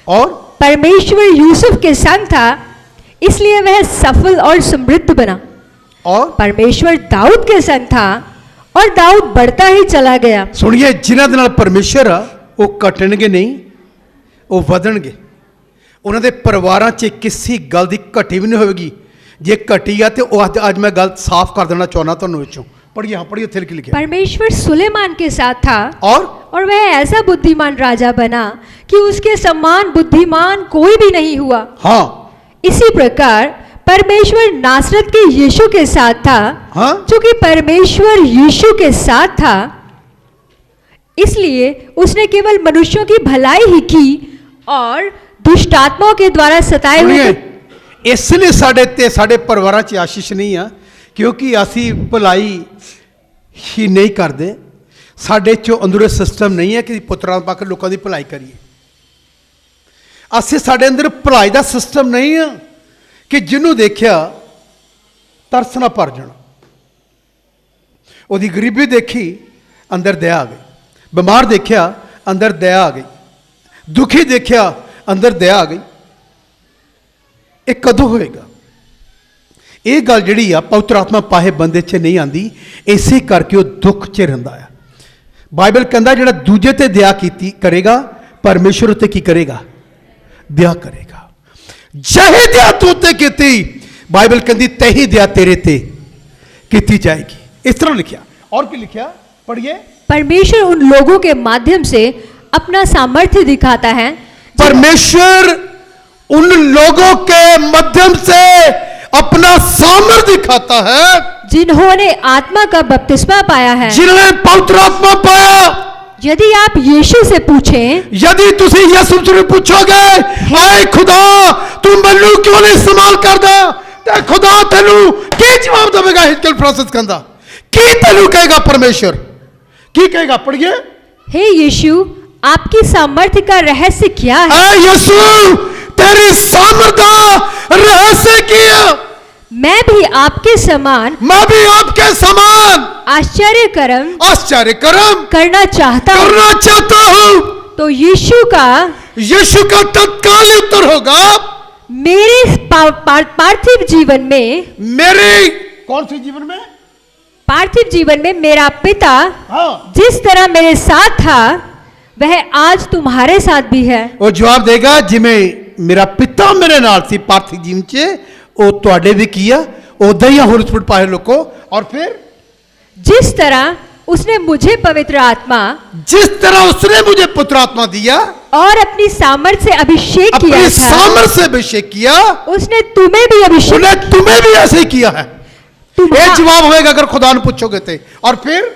और परमेश्वर यूसुफ के संग था, इसलिए वह सफल और समृद्ध बना। और परमेश्वर दाऊद के संग था और दाऊद बढ़ता ही चला गया। सुनिए, जिन्हां दे नाल परमेश्वर ਉਹ ਘਟਣਗੇ ਨਹੀਂ, ਉਹ ਵਧਣਗੇ। ਉਹਨਾਂ ਦੇ ਪਰਿਵਾਰਾਂ 'ਚ ਕਿਸੇ ਗੱਲ ਦੀ ਘਟੀ ਵੀ ਨਹੀਂ ਹੋਵੇਗੀ। ਜੇ ਘਟੀ ਆ ਤੇ ਉਹ ਅੱਜ ਮੈਂ ਗੱਲ ਸਾਫ਼ ਕਰ ਦੇਣਾ ਚਾਹੁੰਦਾ ਤੁਹਾਨੂੰ ਵਿੱਚੋਂ। पढ़िए, हाँ पढ़िए, थे लिखे। परमेश्वर सुलेमान के साथ था और वह ऐसा बुद्धिमान राजा बना कि उसके समान बुद्धिमान कोई भी नहीं हुआ। हाँ, इसी प्रकार परमेश्वर नासरत के यीशु के साथ था। हाँ? क्योंकि परमेश्वर यीशु के साथ था, इसलिए उसने केवल मनुष्यों की भलाई ही की और दुष्ट आत्माओं के द्वारा सताए हुए। इसलिए साढ़े ते साढ़े परिवार च आशीष नहीं आ, क्योंकि असी भलाई ही नहीं करते। साढ़े चो अंदर सिस्टम नहीं है कि पुत्रां पाकर लोगों की भलाई करिए। असी साढ़े अंदर भलाई का सिस्टम नहीं है कि जिन्हों देखिया तरस ना भर जाना। उसकी गरीबी देखी, अंदर दया आ गई। बीमार देखिया, अंदर दया आ गई। दुखी देखिया, अंदर दया आ गई। ये कदों होएगा? ये गल जी पवित्र आत्मा पाए बंदे च नहीं आती, इसे करके वो दुख च रहिंदा है। बाइबल कहता जो दूजे ते दया की करेगा, परमेश्वर उत्ते की करेगा? दया करेगा। जही दया तू ते कीती, बाइबल कहती तही दया तेरे ते की जाएगी। इस तरह लिखा। और क्या लिखा? पढ़िए। परमेश्वर उन लोगों के माध्यम से अपना सामर्थ्य दिखाता है। परमेश्वर उन लोगों के माध्यम से अपना सामर्थ्य दिखाता है जिन्होंने आत्मा का बपतिस्मा पाया है, जिन्होंने पवित्र आत्मा पाया। यदि आप यीशु से पूछें, यदि तुसी यीशु से पूछोगे, आए खुदा तू मैनू क्यों नहीं इस्तेमाल करदा, ते खुदा तेनू की जवाब देगा? हिजकिय्याह प्रोसेस कहंदा की तेनू कहेगा? परमेश्वर की कहेगा? पढ़िए। हे यीशु, आपकी सामर्थ्य का रहस्य क्या है? ऐ यीशु, तेरी सामर्थ्य रहस्य किया। मैं भी आपके समान, मैं भी आपके समान आश्चर्य कर्म करना चाहता हूं। तो यीशु का तत्काल उत्तर होगा, मेरे पार्थिव जीवन में, मेरे कौन से जीवन में? पार्थिव जीवन में मेरा पिता हाँ। जिस तरह मेरे साथ था वह आज तुम्हारे साथ भी है। वो जवाब देगा, जिमें मेरा पिता मेरे नाल सी पार्थिव जीवन च, वो तुहाडे भी किया उदा ही होली स्पिरिट पाए लोगों। और फिर जिस तरह उसने मुझे पवित्र आत्मा, जिस तरह उसने मुझे पुत्र आत्मा दिया और अपनी सामर्थ से अभिषेक किया अपनी था, सामर्थ से अभिषेक किया, उसने तुम्हें भी अभिषेक, उन्हें तुम्हें भी ऐसे ही किया है। ये जवाब होएगा अगर खुदा ने पूछोगे थे। और फिर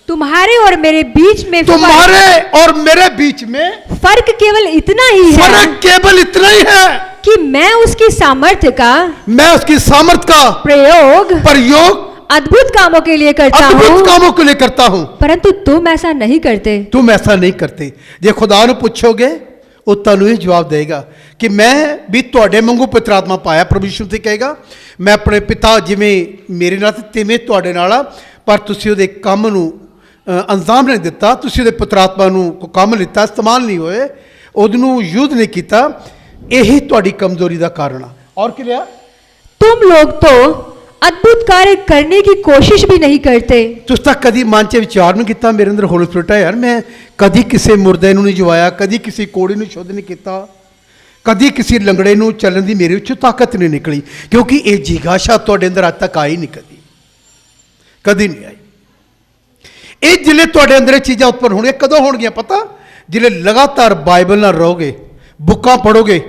तुम्हारे और मेरे बीच में, तुम्हारे और मेरे बीच में फर्क केवल इतना ही है, फर्क केवल इतना ही है कि मैं उसकी सामर्थ्य का, मैं उसकी सामर्थ का प्रयोग अद्भुत कामों के लिए करता हूँ, अद्भुत कामों के लिए करता हूँ, परंतु तुम ऐसा नहीं करते। तुम ऐसा नहीं करते। जे खुदा ने पूछोगे वो तुहानू ये जवाब देगा कि मैं भी तुहाडे वांगू पवित्र आत्मा पाया। प्रभु यीशु ते कहेगा, मैं अपने पिता जिवें मेरे नाल तिवें तुहाडे नाल, पर तुसीं उहदे काम नू अंजाम नहीं दिता, तुसीं उहदे पुत्र आत्मा नू को काम लिता, इस्तेमाल नहीं होए, उहनू यूज नहीं किया। यही तुहाडी कमजोरी का कारण। और क्या लिया? तुम लोग तो अद्भुत कार्य करने की कोशिश भी नहीं करते। तुस तां कदी मन च विचार नहीं किया, मेरे अंदर होली स्पिरिट है यार, मैं कदी किसी मुर्दे नू नहीं जवाया, कदी किसी कोड़े नू शुद्ध नहीं किया, कदी किसी लंगड़े नू चलन दी मेरे विचों ताकत नहीं निकली, क्योंकि ये जिज्ञासा तुहाडे अंदर अज तक आई नहीं, कदी नहीं आई। ये जिले तुहाडे अंदर चीज़ां उत्पन्न होणगियां, कदों होणगियां पता? जिले लगातार बाइबल नाल रहोगे, बुकां पढ़ोगे,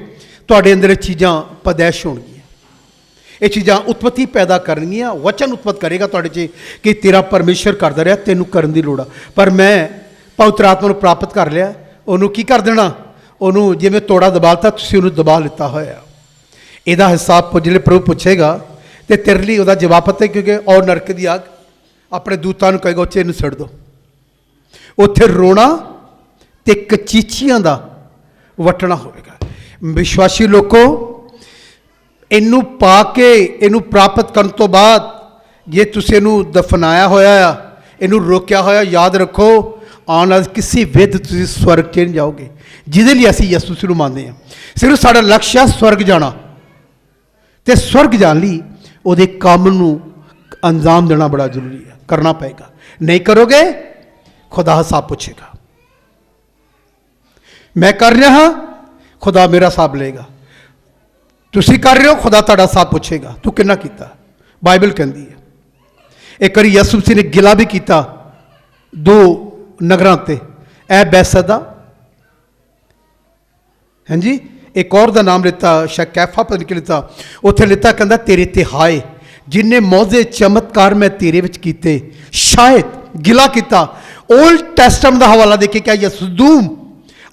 तुहाडे अंदर चीज़ां पैदैश होणगियां। ये चीज़ां उत्पत्ति पैदा करनगियां, वचन उत्पत्त करेगा तुहाडे च कि तेरा परमेश्वर करदा रहा, तैनूं करन दी लोड़ आ। पर मैं पवित्र आत्मा नूं प्राप्त कर लिया, उहनूं की कर देना? उहनूं जिवें तोड़ा दबालता, तुसीं उहनूं दबा लिता होया। इहदा हिसाब जिहड़े प्रभु पुछेगा ते तेरे लिए उहदा जवाब पता, क्योंकि और नरक दी आग अपने दूतां नूं कहेगा उत्थे इहनूं सड़ दो। उत्थे रोना ते कचीचियां दा वटना होएगा। विश्वासी लोगों, इनू पा के इनू प्राप्त करने तो बाद जे तुसीं इनू दफनाया होया, इनू रोकया होया, याद रखो आने वाले किसी विध तुसीं स्वर्ग च नहीं जाओगे, जिहदे लिए असीं यसू नूं मानदे हां। सिर्फ साडा लक्ष्य है स्वर्ग जाना, ते स्वर्ग जाण लई उहदे काम नूं अंजाम देना बड़ा जरूरी है, करना पएगा। नहीं करोगे खुदा हिसाब पूछेगा। मैं कर रहा हाँ, खुदा मेरा हिसाब लेगा। तुसी कर रहे हो, खुदा तुहाडा हिसाब पुछेगा तू किन्ना कीता। बाइबल कहती है। एक बार यसू मसीह ने गिला भी किया 2 नगरां ते, ऐ बैसदा, हाँ जी, एक और दा नाम लिता, शायद कैफा पता नहीं लिता, उत्थे लिता, कहता तेरे ते हाय जिन्हें मौजे चमत्कार मैं तेरे विच कीते, शायद गिला किया। ओल्ड टेस्टामेंट का हवाला देखे क्या यसदूम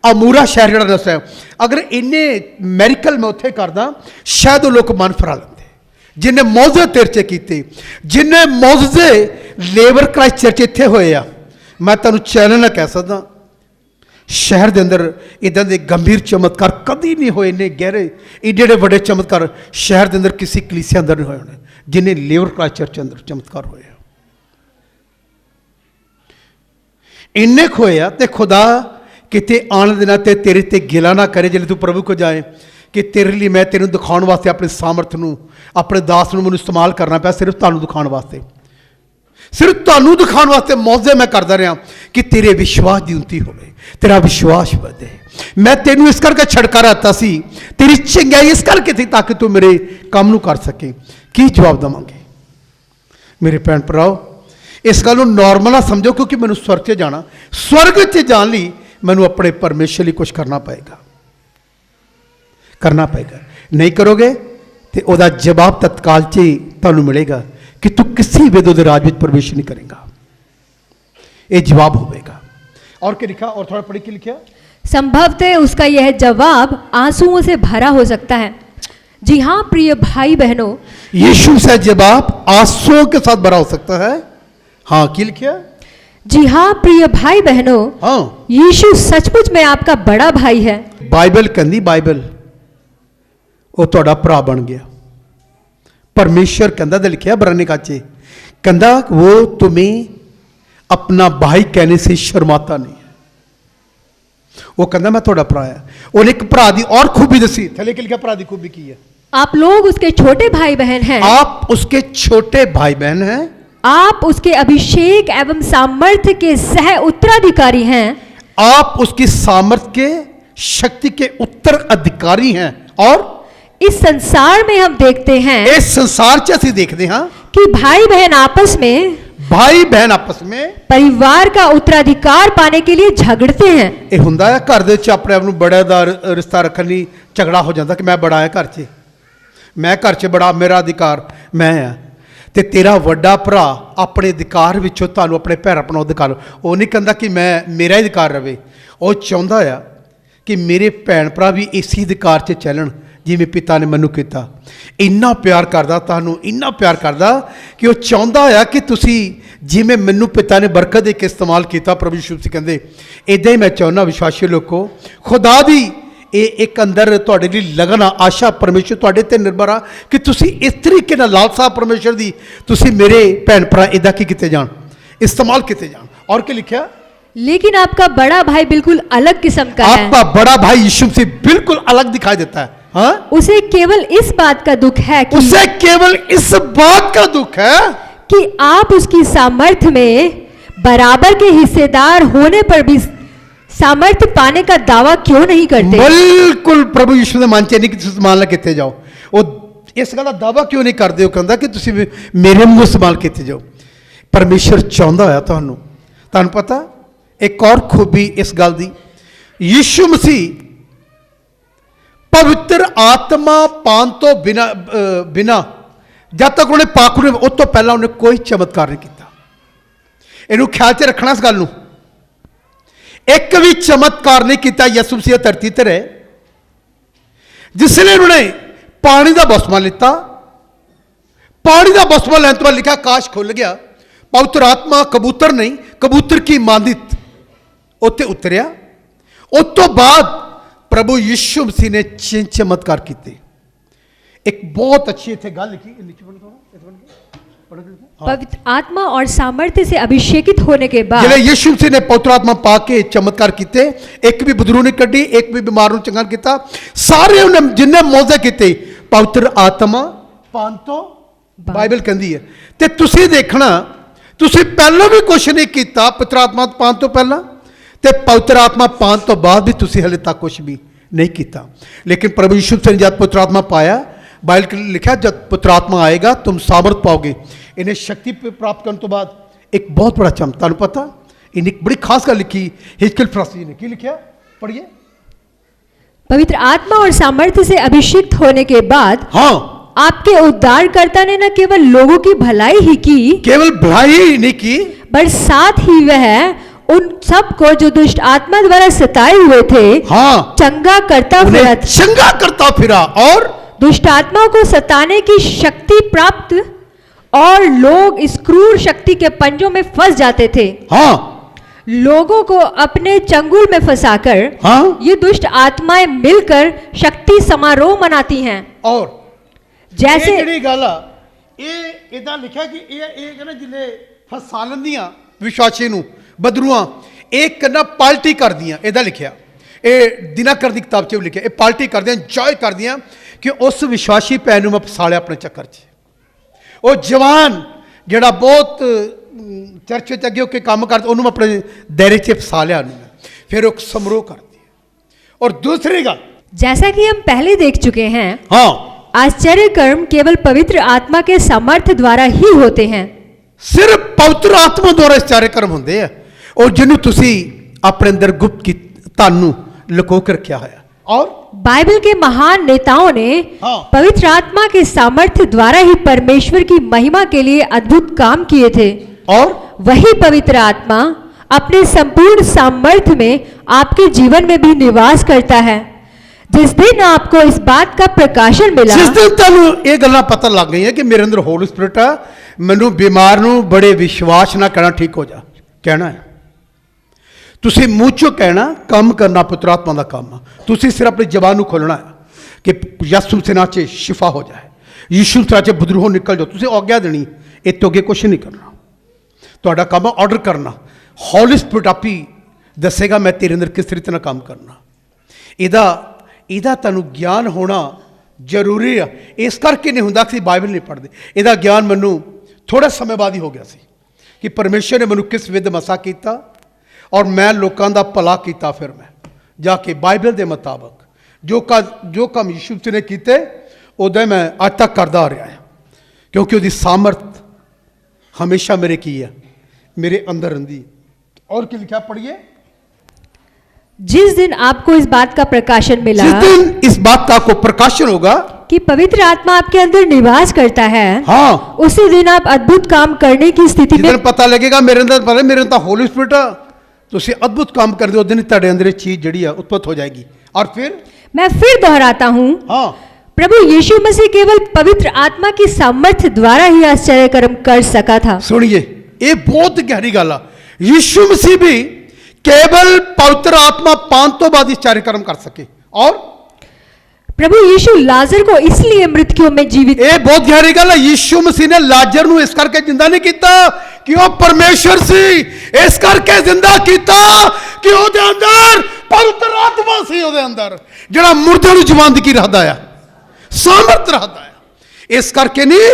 अमूरा शहर जड़ा दस्या, अगर इन्ने मैरिकल मैं उत्थे करदा शायद वो लोग मन फिरा लेंदे। जिन्हें मौजे तेरे च कीते, जिन्हें मौजे लेबर क्राइस्ट चर्च इत्थे होए आ, मैं तुहानूं चैलेंज कह सकदा शहर के अंदर इदां दे गंभीर चमत्कार कभी नहीं होए, इन्ने गहरे एडे बड़े चमत्कार शहर के अंदर किसी कलीसिया अंदर नहीं होए होने जिन्हें लेबर क्राइस्ट चर्च अंदर चमत्कार होए। इन्ने खोया तो खुदा किते आने देना ते तेरे ते गिला ना करे जिले तू प्रभु को जाए कि तेरे लिए मैं तेनों दिखाने वास्ते अपने सामर्थ नूं अपने दास नूं मैनूं इस्तेमाल करना पाया, सिर्फ तुहानूं दिखाने वास्ते, सिर्फ तुहानूं दिखाने वास्ते मौजे मैं करदा रहा कि तेरे विश्वास की उन्नति होवे, तेरा विश्वास बढ़े। मैं तेनों इस करके छड़का रहता सी, तेरी चंगाई इस करके थी ताकि तू मेरे काम नूं कर सके। की जवाब देवांगे मेरे भैन भराओ, इस गल नॉर्मल ना समझो, क्योंकि मैनूं स्वर्ग से जाना, स्वर्ग से जाने लई मैनूं अपने परमेश्वर लिए कुछ करना पएगा, करना पएगा। नहीं करोगे तो वह जवाब तत्काल च ही तुहानूं मिलेगा कि तू किसी विधो के राज में प्रवेश नहीं करेगा, ये जवाब होगा। और क्या लिखा, और थोड़ा पढ़ी के लिखा, संभवतः उसका यह जवाब आंसुओं से भरा हो सकता है। जी हाँ प्रिय भाई बहनों, यीशु से जवाब आंसुओं के साथ भरा हो सकता है। हाँ की लिखा, जी हाँ प्रिय भाई बहनों, हाँ यीशु सचमुच में आपका बड़ा भाई है। बाइबल कहती, बाइबल वो तुहाडा भरा बन गया। परमेश्वर कहता तो लिखा बरने काचे, कहता वो तुम्हें अपना भाई कहने से शर्माता नहीं है। वो कहता मैं थोड़ा भरा है। उन्हें एक भरा दी और खूबी दसी, थले के लिखा भरा दी खूबी की है, आप लोग उसके छोटे भाई बहन हैं। आप उसके छोटे भाई बहन हैं, आप उसके अभिषेक एवं सामर्थ्य के सह उत्तराधिकारी हैं। आप उसकी सामर्थ्य के शक्ति के उत्तराधिकारी हैं। और इस संसार में हम देखते हैं इस संसार च असीं देखते हैं कि भाई बहन आपस में, भाई बहन आपस में परिवार का उत्तराधिकार पाने के लिए झगड़ते हैं। ये हुंदा है घर दे विच अपने आप नूं बड़ा दा रिश्ता रखण लई झगड़ा हो जाता कि मैं बड़ा है घर च, मैं घर च बड़ा, मेरा अधिकार मैं है, ते तेरा वड्डा भरा अपने अधिकार विचों तुहानूं अपने भैर अपना अधिकार, वो नहीं कहंदा कि मैं मेरा ही अधिकार रहे, वो चाहुंदा आ कि मेरे भैन भरा भी इसी अधिकार च चलन जिवें पिता ने मैनूं कीता। इन्ना प्यार करदा तुहानूं, इन्ना प्यार करदा कि वो चाहुंदा आ कि तुसीं जिवें मैनूं पिता ने बरकत दे के इस्तेमाल किया, प्रभु यीशु मसीह कहंदे इदां ही मैं चाहुंदा विश्वासी लोगों खुदा दी ये एक अंदर तुहाडे लई लगन आशा परमेश्वर तुहाडे ते निर्भर आ कि तुसीं इस तरीके नाल लालसा परमेश्वर दी तुसीं मेरे भैन भरा इदां की कीते जाण, इस्तेमाल कीते जाण। और क्या लिखा, लेकिन आपका बड़ा भाई बिल्कुल अलग किस्म का है। आपका बड़ा भाई यीशु मसीह बिल्कुल अलग दिखाई देता है। हाँ? उसे केवल इस बात का दुख है कि उसे केवल इस बात का दुख है कि आप उसकी सामर्थ्य में बराबर के हिस्सेदार होने पर भी सामर्थ्य पाने का दावा क्यों नहीं करते। बिल्कुल प्रभु यीशु ने मन च नहीं कि तुसीं संभाल ना किते जाओ, वो इस गल का दावा क्यों नहीं करते, वो कहंदा कि तुसीं मेरे वांगू संभाल किते जाओ। परमेश्वर चाहुंदा होया तुहानूं, तुहानूं पता एक और खूबी इस गल दी, यीशु मसीह पवित्र आत्मा पान तो बिना जब तक उन्हें पाक उस तो पहला उन्हें कोई चमत्कार नहीं किया। इनू ख्याल च रखना इस गल नूं, एक भी चमत्कार नहीं किया यसू मसीह धरती ते रहे। जिसने उन्होंने पानी का बसमा लिता, पानी का बसमा लैन तो बाद लिखा आकाश खुल गया, पवित्र आत्मा कबूतर नहीं कबूतर की मांदित उत्ते उतरिया। उस तो बाद प्रभु यीशु मसीह ने चिन्ह चमत्कार किए। एक बहुत अच्छी इत्थे गल लिखी, पवित्र आत्मा और सामर्थ्य से अभिषेकित होने के बाद जिले यीशु मसीह ने पवित्र आत्मा पाके चमत्कार किए, एक भी बदरू नहीं कड्डी, एक भी बीमार नूं चंगा किया, सारे उन्हें जिन्हें मौजे किए पवित्र आत्मा पान तो बाइबल कहती है। तो तुसीं देखना तुसीं पहलों भी कुछ नहीं किया पवित्र आत्मा पान तो पहला, ਤੇ ਪਵਿੱਤਰ ਆਤਮਾ ਪਾਉਣ ਤੋਂ ਬਾਅਦ ਵੀ ਤੁਸੀਂ ਹਲੇ ਤੱਕ ਕੁਝ ਵੀ ਨਹੀਂ ਕੀਤਾ। ਲੇਕਿਨ ਪ੍ਰਭੂ ਯਿਸੂ ਮਸੀਹ ਨੇ ਜਦ ਪਵਿੱਤਰ ਆਤਮਾ ਪਾਇਆ, ਬਾਈਬਲ ਲਿਖਿਆ ਜਦ ਪਵਿੱਤਰ ਆਤਮਾ ਆਏਗਾ तुम सामर्थ पाओगे। इन्हें शक्ति प्राप्त करने तो बाद एक बहुत बड़ा चमत्कार, ਤੁਹਾਨੂੰ पता इन्हें एक बड़ी खास गल लिखी हिजकिय्याह प्रोफेसी ने, की लिखा पढ़िए। पवित्र आत्मा और सामर्थ्य से अभिषिक्त होने के बाद हाँ, आपके उद्धारकर्ता ने न केवल लोगों की भलाई ही की, केवल भलाई ही नहीं की, पर साथ ही वह उन सब को जो दुष्ट आत्मा द्वारा सताए हुए थे, हाँ, चंगा करता उन्हें फिरा, चंगा करता फिरा और दुष्ट आत्माओं को सताने की शक्ति प्राप्त, और लोग इस क्रूर शक्ति के पंजों में फंस जाते थे। हाँ, लोगों को अपने चंगुल में फंसाकर हाँ, ये दुष्ट आत्माएं मिलकर शक्ति समारोह मनाती हैं। और जैसे ਜਿਹੜੀ ਗੱਲ ਆ ਇਹ ਇਦਾਂ ਲਿਖਿਆ ਕਿ ਇਹ ਕਹਿੰਦਾ ਜਿਲੇ ਫਸਾ ਲੈਂਦੀਆਂ ਵਿਸ਼ਵਾਸੀ ਨੂੰ ਬਦਰੂਆਂ, ਇਹ ਕਹਿੰਦਾ ਪਾਲਟੀ ਕਰਦੀਆਂ, ਇਹਦਾ ਲਿਖਿਆ। ਇਹ ਦਿਨਾਕਰ ਦੀ ਕਿਤਾਬ 'ਚ ਵੀ ਲਿਖਿਆ, ਇਹ ਪਾਲਟੀ ਕਰਦੀਆਂ, ਇੰਜੋਏ ਕਰਦੀਆਂ ਕਿ ਉਸ ਵਿਸ਼ਵਾਸੀ ਭੈਣ ਨੂੰ ਮੈਂ ਫਸਾ ਲਿਆ ਆਪਣੇ ਚੱਕਰ 'ਚ। ਉਹ ਜਵਾਨ ਜਿਹੜਾ ਬਹੁਤ ਚਰਚ ਵਿੱਚ ਅੱਗੇ ਹੋ ਕੇ ਕੰਮ ਕਰਦਾ, ਉਹਨੂੰ ਮੈਂ ਆਪਣੇ ਦਾਇਰੇ 'ਚ ਫਸਾ ਲਿਆ ਉਹਨੂੰ, ਫਿਰ ਉਹ ਸਮਾਰੋਹ ਕਰਦੀ ਹੈ। और दूसरी गल, जैसा कि हम पहले देख चुके हैं, हाँ, आश्चर्य कर्म केवल पवित्र आत्मा के सामर्थ्य द्वारा ही होते हैं। सिर्फ पवित्र आत्मा द्वारा आश्चर्य कर्म होंगे है, और जिन्हों तुसी अपने अंदर गुप्त की तानू लुको के रखा है। और बाइबल के महान नेताओं ने हाँ। पवित्र आत्मा के सामर्थ्य द्वारा ही परमेश्वर की महिमा के लिए अद्भुत काम किए थे, और वही पवित्र आत्मा अपने संपूर्ण सामर्थ्य में आपके जीवन में भी निवास करता है। जिस दिन आपको इस बात का प्रकाशन मिला, जिस दिन तेनू ये गल्लां पता लग गई है कि मेरे अंदर होली स्पिरिट है, मैनू बीमार नू बड़े विश्वास ना कहना ठीक हो जा, कहना है तुसी मूँह चों कहना, काम करना पुत्र आत्मा का काम है। तुसी सिर्फ अपनी जबान नू खोलना है कि यीशु मसीह नाम च शिफा हो जाए, यीशु मसीह नाम च बदरू हो निकल जाओ। तुसी आज्ञा देनी, इस तो अगे कुछ नहीं करना, तुहाडा काम है ऑर्डर करना। हॉली स्पिरिट आप ही दसेगा मैं तेरे अंदर किस तरीके नाल काम करना। ਇਹਦਾ ਤੁਹਾਨੂੰ ਗਿਆਨ ਹੋਣਾ ਜ਼ਰੂਰੀ ਆ। ਇਸ ਕਰਕੇ ਨਹੀਂ ਹੁੰਦਾ ਕਿ ਬਾਈਬਲ ਨਹੀਂ ਪੜ੍ਹਦੇ, ਇਹਦਾ ਗਿਆਨ ਮੈਨੂੰ ਥੋੜਾ ਸਮੇਂ ਬਾਅਦ ਹੀ ਹੋ ਗਿਆ ਸੀ ਕਿ ਪਰਮੇਸ਼ਰ ਨੇ ਮੈਨੂੰ ਕਿਸ ਵਿਧ ਮਸਾ ਕੀਤਾ ਔਰ ਮੈਂ ਲੋਕਾਂ ਦਾ ਭਲਾ ਕੀਤਾ। ਫਿਰ ਮੈਂ ਜਾ ਕੇ ਬਾਈਬਲ ਦੇ ਮੁਤਾਬਕ ਜੋ ਕੰਮ ਯਿਸੂ ਮਸੀਹ ਨੇ ਕੀਤੇ ਉਹਦਾ ਮੈਂ ਅੱਜ ਤੱਕ ਕਰਦਾ ਆ ਰਿਹਾ ਹਾਂ, ਕਿਉਂਕਿ ਉਹਦੀ ਸਾਮਰਥ ਹਮੇਸ਼ਾ ਮੇਰੇ ਕੀ ਹੈ, ਮੇਰੇ ਅੰਦਰ ਰਹਿੰਦੀ। और क्या लिखा पढ़िए। जिस दिन आपको इस बात का प्रकाशन मिला, जिस दिन इस बात का आपको प्रकाशन होगा कि पवित्र आत्मा आपके अंदर निवास करता है, हाँ, उसी दिन आप अद्भुत काम करने की स्थिति जिस में, दिन पता लगेगा मेरे अंदर पता मेरे अंदर होली स्पिरिट है, तो उसे अद्भुत काम कर दो, उस दिन तेरे अंदर चीज जड़ी है उत्पत्त हो जाएगी। और फिर मैं फिर दोहराता हूँ, हाँ, प्रभु यीशु मसीह केवल पवित्र आत्मा की सामर्थ्य द्वारा ही आश्चर्य कर्म कर सका था। सुनिए ये बहुत गहरी गल है। यीशु मसीह भी केवल पवित्र आत्मा पान तो बाद आश्चर्य कर्म कर सके। और प्रभु यीशु लाजर को इसलिए मृतकों में जीवित, ये बहुत गहरी गल है। यीशु मसीह ने लाजर नू इस करके जिंदा नहीं किया कि वह परमेश्वर सी, इस करके जिंदा किया कि ਉਹਦੇ अंदर पवित्र आत्मा सी, ਉਹਦੇ अंदर ਜਿਹੜਾ ਮੁਰਦੇ ਨੂੰ ਜਵਾਨਦਗੀ ਰੱਖਦਾ ਆ, सामर्थ रखता है। इस करके नहीं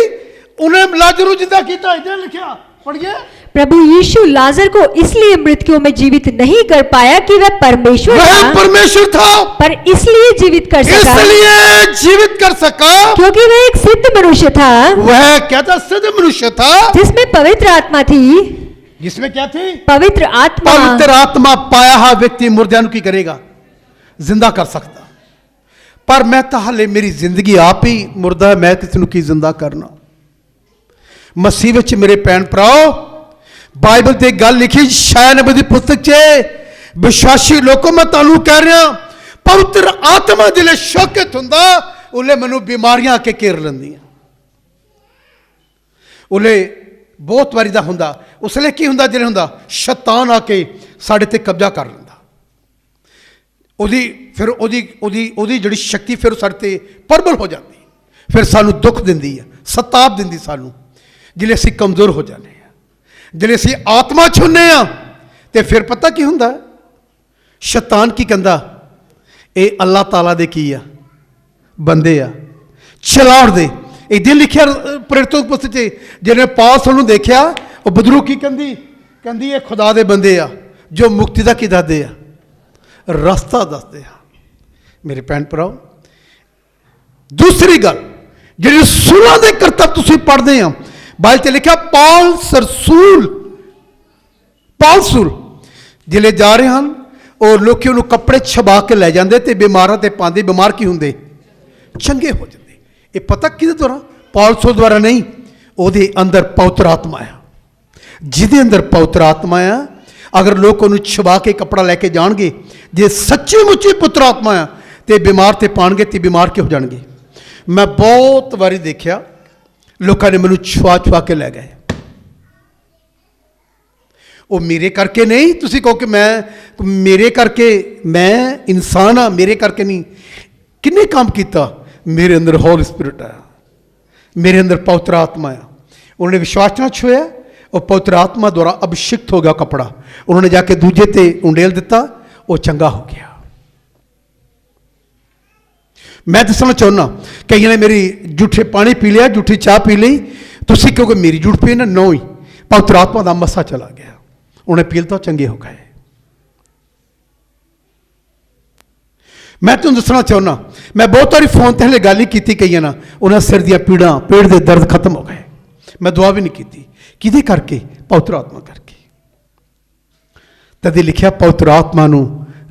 उन्हें लाजर ਨੂੰ जिंदा किया। इधर लिखा पढ़िए। प्रभु यीशु लाजर को इसलिए मृतकों में जीवित नहीं कर पाया कि वह परमेश्वर वह था, परमेश्वर था, पर इसलिए जीवित कर सका इसलिए जीवित कर सका क्योंकि वह एक सिद्ध मनुष्य था, वह क्या था, सिद्ध मनुष्य था जिसमें पवित्र आत्मा थी। जिसमें क्या थी, पवित्र आत्मा। पवित्र आत्मा पाया हुआ व्यक्ति मुर्दਿਆਂ ਨੂੰ ਕੀ करेगा, जिंदा कर सकता। पर मैं तो हाले मेरी जिंदगी आप ही मुर्दा है, मैं किसी ਨੂੰ ਕੀ जिंदा करना। मसीह ਵਿੱਚ मेरे ਭੈਣ ਭਰਾਓ बाइबल ਤੇ ਗੱਲ ਲਿਖੀ ਯਸ਼ਾਇਆ ਨਬੀ ਦੀ ਪੁਸਤਕ 'ਚ, ਵਿਸ਼ਵਾਸੀ ਲੋਕੋ ਮੈਂ ਤੁਹਾਨੂੰ ਕਹਿ ਰਿਹਾ, ਪਵਿੱਤਰ ਆਤਮਾ ਜਿਹੜੇ ਸ਼ੌਕਤ ਹੁੰਦਾ ਉਹਲੇ ਮੈਨੂੰ ਬਿਮਾਰੀਆਂ ਆ ਕੇ ਘੇਰ ਲੈਂਦੀਆਂ। ਉਹਲੇ ਬਹੁਤ ਵਾਰੀ ਦਾ ਹੁੰਦਾ, ਉਸਲੇ ਕੀ ਹੁੰਦਾ, ਜਿਹੜੇ ਹੁੰਦਾ ਸ਼ੈਤਾਨ ਆ ਕੇ ਸਾਡੇ ਤੇ ਕਬਜ਼ਾ ਕਰ ਲੈਂਦਾ। ਉਹਦੀ ਜਿਹੜੀ ਸ਼ਕਤੀ ਫਿਰ ਸਾਡੇ ਤੇ ਪ੍ਰਬਲ ਹੋ ਜਾਂਦੀ, ਫਿਰ ਸਾਨੂੰ ਦੁੱਖ ਦਿੰਦੀ ਹੈ, ਸਤਾਪ ਦਿੰਦੀ ਸਾਨੂੰ, ਜਿਹੜੇ ਅਸੀਂ ਕਮਜ਼ੋਰ ਹੋ ਜਾਂਦੇ ਹਾਂ। ਜਿਹੜੇ ਅਸੀਂ ਆਤਮਾ ਛੁੰਨੇ ਆ ਤੇ ਫਿਰ ਪਤਾ ਕੀ ਹੁੰਦਾ, ਸ਼ੈਤਾਨ ਕੀ ਕਹਿੰਦਾ, ਇਹ ਅੱਲਾਹ ਤਾਲਾ ਦੇ ਕੀ ਆ, ਬੰਦੇ ਆ, ਚਲਾੜ ਦੇ। ਇਹਦੇ ਲਿਖਿਆ ਪ੍ਰੇਰਿਤੋਂ ਪੁਸਤਕ 'ਚ, ਜਿਹਨੇ ਪਾਸ ਉਹਨੂੰ ਦੇਖਿਆ, ਉਹ ਬਦਰੂ ਕੀ ਕਹਿੰਦੀ ਇਹ ਖੁਦਾ ਦੇ ਬੰਦੇ ਆ, जो मुक्ति का की दसदे आ, रस्ता दसदे आ। मेरे भैन भराओ, दूसरी गल जी रसूलों के करतब तुम पढ़ते हैं, बाइबल च लिखा पौल रसूल जिले जा रहे हैं और लोग उन्होंने कपड़े छबा के लै जाते तो बीमारा ते पाते, बीमार की होंगे चंगे हो जाते। ये पता कि द्वारा? पौलुस द्वारा नहीं, ਉਹਦੇ अंदर पवित्र आत्मा है। जिदे अंदर पवित्र आत्मा है, अगर लोग उन्होंने छुबा के कपड़ा लैके जाएंगे, जे सच्ची मुच्ची पुत्र आत्मा है तो बीमार तो पाएंगे तो बीमार के हो जाएंगे। मैं बहुत बारी देखा लोगों ने मैंने छुआ के लै गए। वो मेरे करके नहीं, तुसी कहो कि मैं मेरे करके, मैं इंसान हाँ, मेरे करके नहीं। किन्ने काम किया? मेरे अंदर होली स्पिरिट है, मेरे अंदर पवित्र आत्मा है। उन्होंने विश्वास ना छुआ और पवित्र आत्मा द्वारा अभिषिक्त हो गया कपड़ा, उन्होंने जाके दूजे ते उंडेल दिता, वो चंगा हो गया। मैं दसना चाहना कई ने मेरी जूठे पानी पी लिया, जूठी चाह पी ली, तुसी क्योंकि मेरी जूठ पी ना, नो ही पवित्र आत्मा का मसा चला गया, उन्हें पील तो चंगे हो गए। मैं तुम दसना चाहना, मैं बहुत बारी फोन पर हले गल ही की कई ना, उन्हें सिर दियाँ पीड़ा, पेट के दर्द खत्म हो गए। मैं दुआ भी नहीं की, किदे करके? पवित्र आत्मा करके। तदे लिखा पवित्र आत्मा नू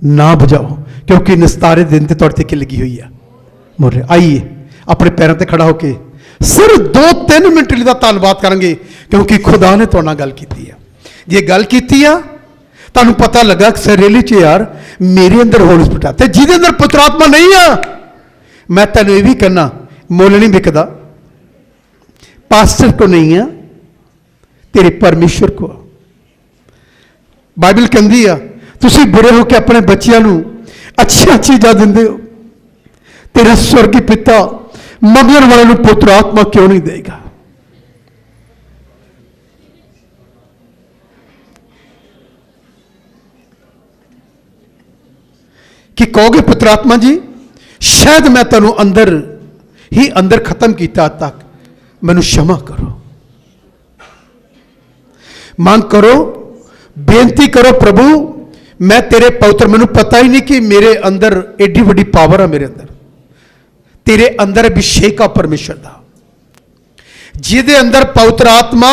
ना बुझाओ, क्योंकि निस्तारे दिन ते तुहाडे ते लगी हुई है। मोरे आइए अपने पैरों ते खड़ा होके सिर्फ 2-3 मिनट लिए धन्यवाद करेंगे, क्योंकि खुदा ने तुहाडे नाल गल कीती है। जे गल कीती आ तुहानू पता लगा सरेली च यार मेरे अंदर होली स्पिरिट है, ते जिहदे अंदर पवित्र आत्मा नहीं आ, मैं तैनू ये भी कहना मुल नहीं बिकदा, पास्टर को नहीं है, तेरे परमेश्वर को। बाइबल कहती है तुसी बुरे हो के अपने बच्चों को अच्छी चीज़ां दिंदे हो, तेरा स्वर्गीय पिता मंगण वाले को पुत्र आत्मा क्यों नहीं देगा? कि कहोगे पुत्र आत्मा जी शायद मैं तेनों अंदर ही अंदर खत्म किया, तक मैनू क्षमा करो। मांग करो, बेनती करो, प्रभु मैं तेरे पवित्र, मैनू पता ही नहीं कि मेरे अंदर एडी बड़ी पावर है, मेरे अंदर तेरे अंदर अभिषेक का परमेश्वर का, जिदे अंदर पवित्र आत्मा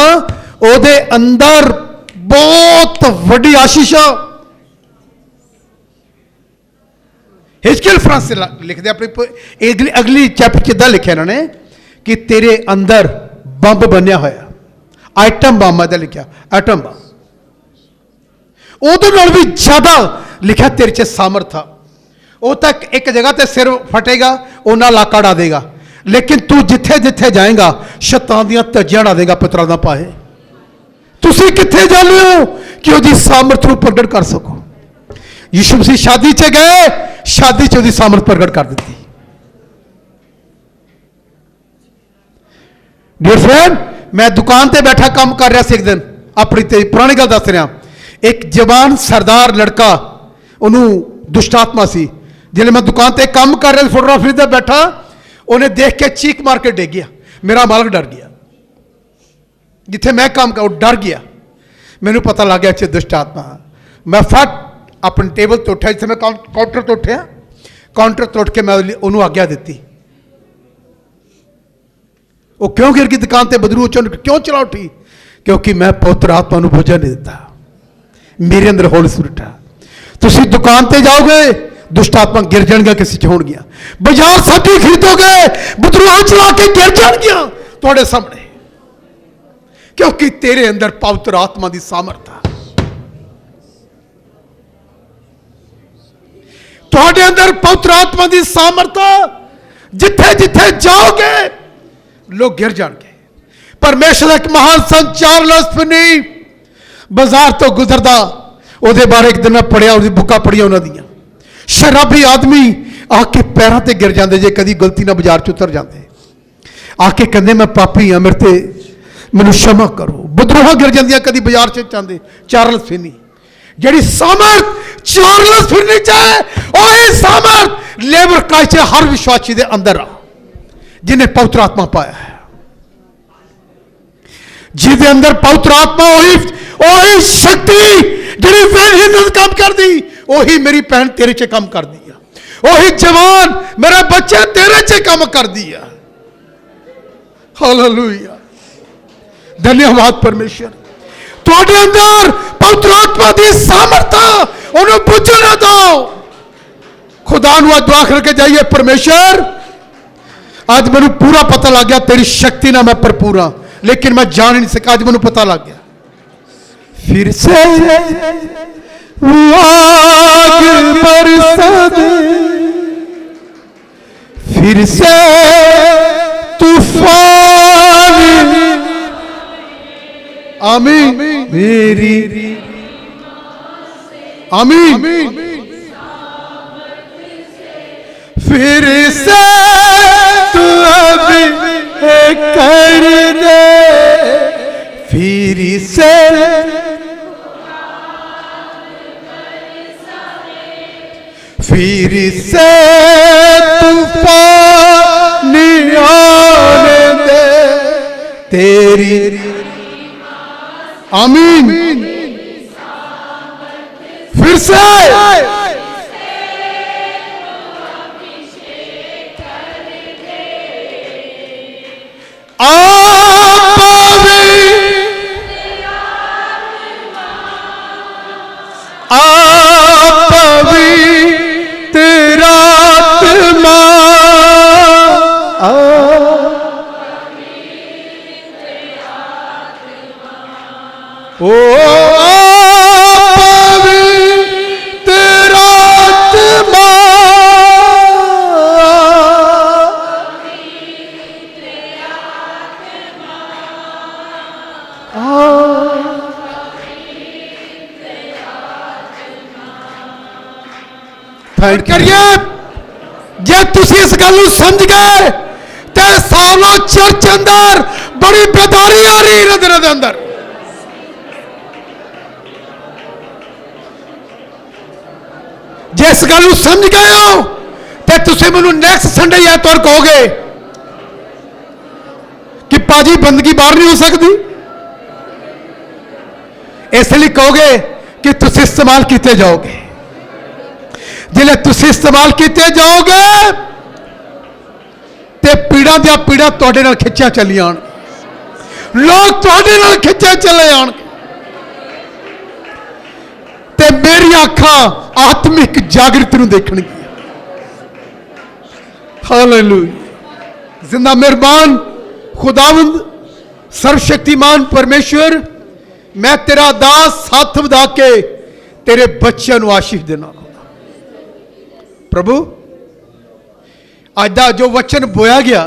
ओदे अंदर बहुत बड़ी आशीष। हिजकिय्याह फ्रांस से लिखते अपनी अगली चैप्टर चिदा लिखा इन्होंने कि तेरे अंदर बंब बनया होया, आइटम बम है लिखा, आइटम बम। उहदे नाल भी ज्यादा लिखा तेरे च सामर्थ आ, वो तक एक जगह ते सिर फटेगा, उन्हें इलाका उड़ा देगा, लेकिन तू जिथे जिथे जाएगा शैतान दियां धज्जियां उड़ा देगा पुत्रा दा पाए। तुसी किथे जाने हो कि उसकी सामर्थ को प्रगट कर सको। यीशु मसीह शादी च गए, शादी च उसकी सामर्थ प्रगट कर दी। डियर फ्रेंड, मैं दुकान ते बैठा काम कर रहा सी, एक दिन अपनी पुरानी गल दस रहा, एक जवान सरदार लड़का, उन्होंने दुष्टात्मा सी, जिले मैं दुकान ते काम कर रहा फोटोग्राफी ते बैठा, उन्हें देख के चीख मार के डिग गया, मेरा मालक डर गया, जिथे मैं काम कर डर गया, मैनू पता लग गया इसे दुष्टात्मा। मैं फट अपने टेबल तो उठा, जिसे मैं काउंटर तो उठा, काउंटर तो उठ के मैं उन्होंने आग्ञा दी। वो क्यों गिर गई दुकान से, बदरू क्यों चला उठी? क्योंकि मैं पवित्र आत्मा को भोजन नहीं दिता, मेरे अंदर होली स्पिरिट है। तुम दुकान पर जाओगे, दुष्ट आत्मा गिर जाएगा, किसी च होणगियां, बाजार सब्जी खरीदोगे, बदरू चला के गिर जाएगियां तुहाडे सामने, क्योंकि तेरे अंदर पवित्र आत्मा की सामर्थ है। तुहाडे अंदर पवित्र आत्मा की सामर्थ, जिथे जिथे जाओगे लोग गिर जाएंगे। परमेश्वर एक महान संत चार्ल्स फिनी बाजार तो गुजरदा, ਉਹਦੇ बारे एक दिन मैं पढ़िया, उसकी बुका पढ़िया उन्होंने, शराबी आदमी आके पैरों ते गिर जाते, जे कभी गलती ना बाजार च उतर जाते, आके कहते मैं पापी हाँ, मेरे ते मैनू क्षमा करो। बदरूहा गिर जांदियां कभी बाजार च जाते। चार्ल्स फिनी, जिहड़ी सामर्थ चार्ल्स फिनी च है, वही सामर्थ लेबर क्राइस्ट हर विश्वासी दे अंदर आ, जिन्हें पवित्र आत्मा पाया है। जिदे अंदर पवित्र आत्मा, वही शक्ति ਜਿਹੜੀ ਭੈਣ ਹਿੰਦੂ ਕੰਮ ਕਰਦੀ ਉਹੀ ਮੇਰੀ ਭੈਣ ਤੇਰੇ 'ਚ ਕੰਮ ਕਰਦੀ ਆ। ਉਹੀ ਜਵਾਨ ਮੇਰਾ ਬੱਚਾ ਤੇਰੇ 'ਚ ਕੰਮ ਕਰਦੀ ਆ। ਹਾਲੇਲੂਇਆ, ਧੰਨਵਾਦ ਪਰਮੇਸ਼ਰ। ਤੁਹਾਡੇ ਅੰਦਰ ਪਵਿੱਤਰ ਆਤਮਾ ਦੀ ਸਾਮਰਥਾ ਉਹਨੂੰ ਬੁੱਝਣ ਨਾ ਦਿਓ। खुदा ਨੂੰ दुआ करके जाइए, परमेश्वर आज मैनू पूरा पता लग गया तेरी शक्ति ना मैं भरपूर हाँ, लेकिन मैं जान नहीं सका। आज मैनू पता लग गया फिर से वो आग बरसा दे, फिर से तूफान। आमीन मेरी आमीन। फिर से तू अभी कर दे, फिर से तूफान आने दे तेरी। आमीन। फिर से करिए जे तुसी इस गल समझ गए तो सालों चर्च अंदर बड़ी बेदारी आ रही है दिनों के अंदर। जे इस गल समझ गए हो तो तुसी मैनू नेक्स्ट संडे एतवार कहोगे कि पाजी बंदगी बाहर नहीं हो सकती, इसलिए कहोगे कि तुसी इस्तेमाल किए जाओगे। जिले तुसी इस्तेमाल किए जाओगे तो पीड़ा दिया पीड़ा तुहाडे नाल खिंचा चली आन, लोग तुहाडे नाल खिंचे चले आन ते मेरी अखां आत्मिक जागृति नूं देखणगियां। हालेलुया। जिंदा मेहरबान खुदावंद सर्वशक्तिमान परमेश्वर, मैं तेरा दास हाथ वधा के तेरे बच्चों नूं आशीष देना। प्रभु अज का जो वचन बोया गया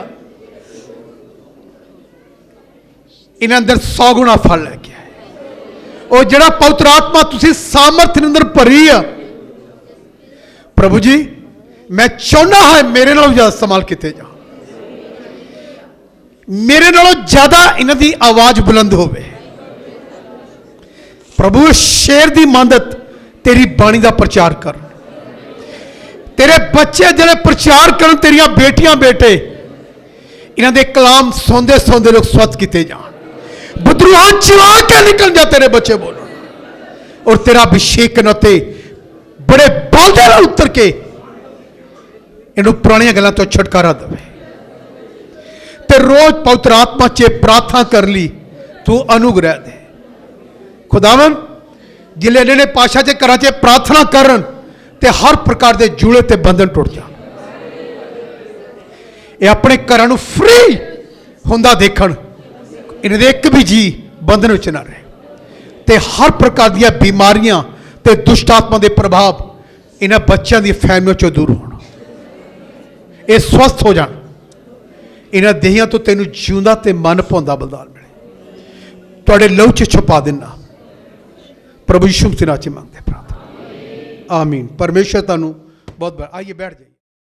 इन अंदर 100 गुणा फल लै गया है। और जड़ा पवित्र आत्मा तुसी सामर्थ अंदर भरी है प्रभु जी, मैं चाहना है मेरे नालों ज्यादा इस्तेमाल किए जा, मेरे नालों ज्यादा इन्हां दी आवाज बुलंद होवे। प्रभु शेर दी मांदत तेरी बाणी का प्रचार कर, तेरे बच्चे जिहड़े प्रचार करन, तेरियां बेटियां बेटे इन्हां दे कलाम सौंदे सौंदे लोग स्वत किते जान, बुदरूहां चिल्ला के निकल जा तेरे बच्चे बोलन, और तेरा अभिषेक नते बड़े बलदे नाल उतर के इन्हूं पुरानियां गल्लां तो छुटकारा देवे। ते रोज पवित्र आत्मा च प्रार्थना कर ली, तू अनुग्रह दे खुदावन। जिले इन्हें पाशा च घरां च प्रार्थना करन ते हर प्रकार के जुड़े ते बंधन टुट जा। ये अपने घरों फ्री होंदा देखण, इन्हें एक भी जी बंधन विच ना रहे, ते हर प्रकार दी बीमारियां ते दुष्ट आत्मा के प्रभाव इन्हां बच्चों की फैमिलियों चों दूर होण, ये स्वस्थ हो जाण, इन्हां देहियां तो तेनू जिउंदा ते मन पाउंदा बलिदान मिले। तुहाडे लहू च छुपा देना प्रभु यीशु मसीह नाम च मंगदे प्रार्थना, आमीन। परमेश्वर तुहानू बहुत बहुत। आइए बैठ जाइए।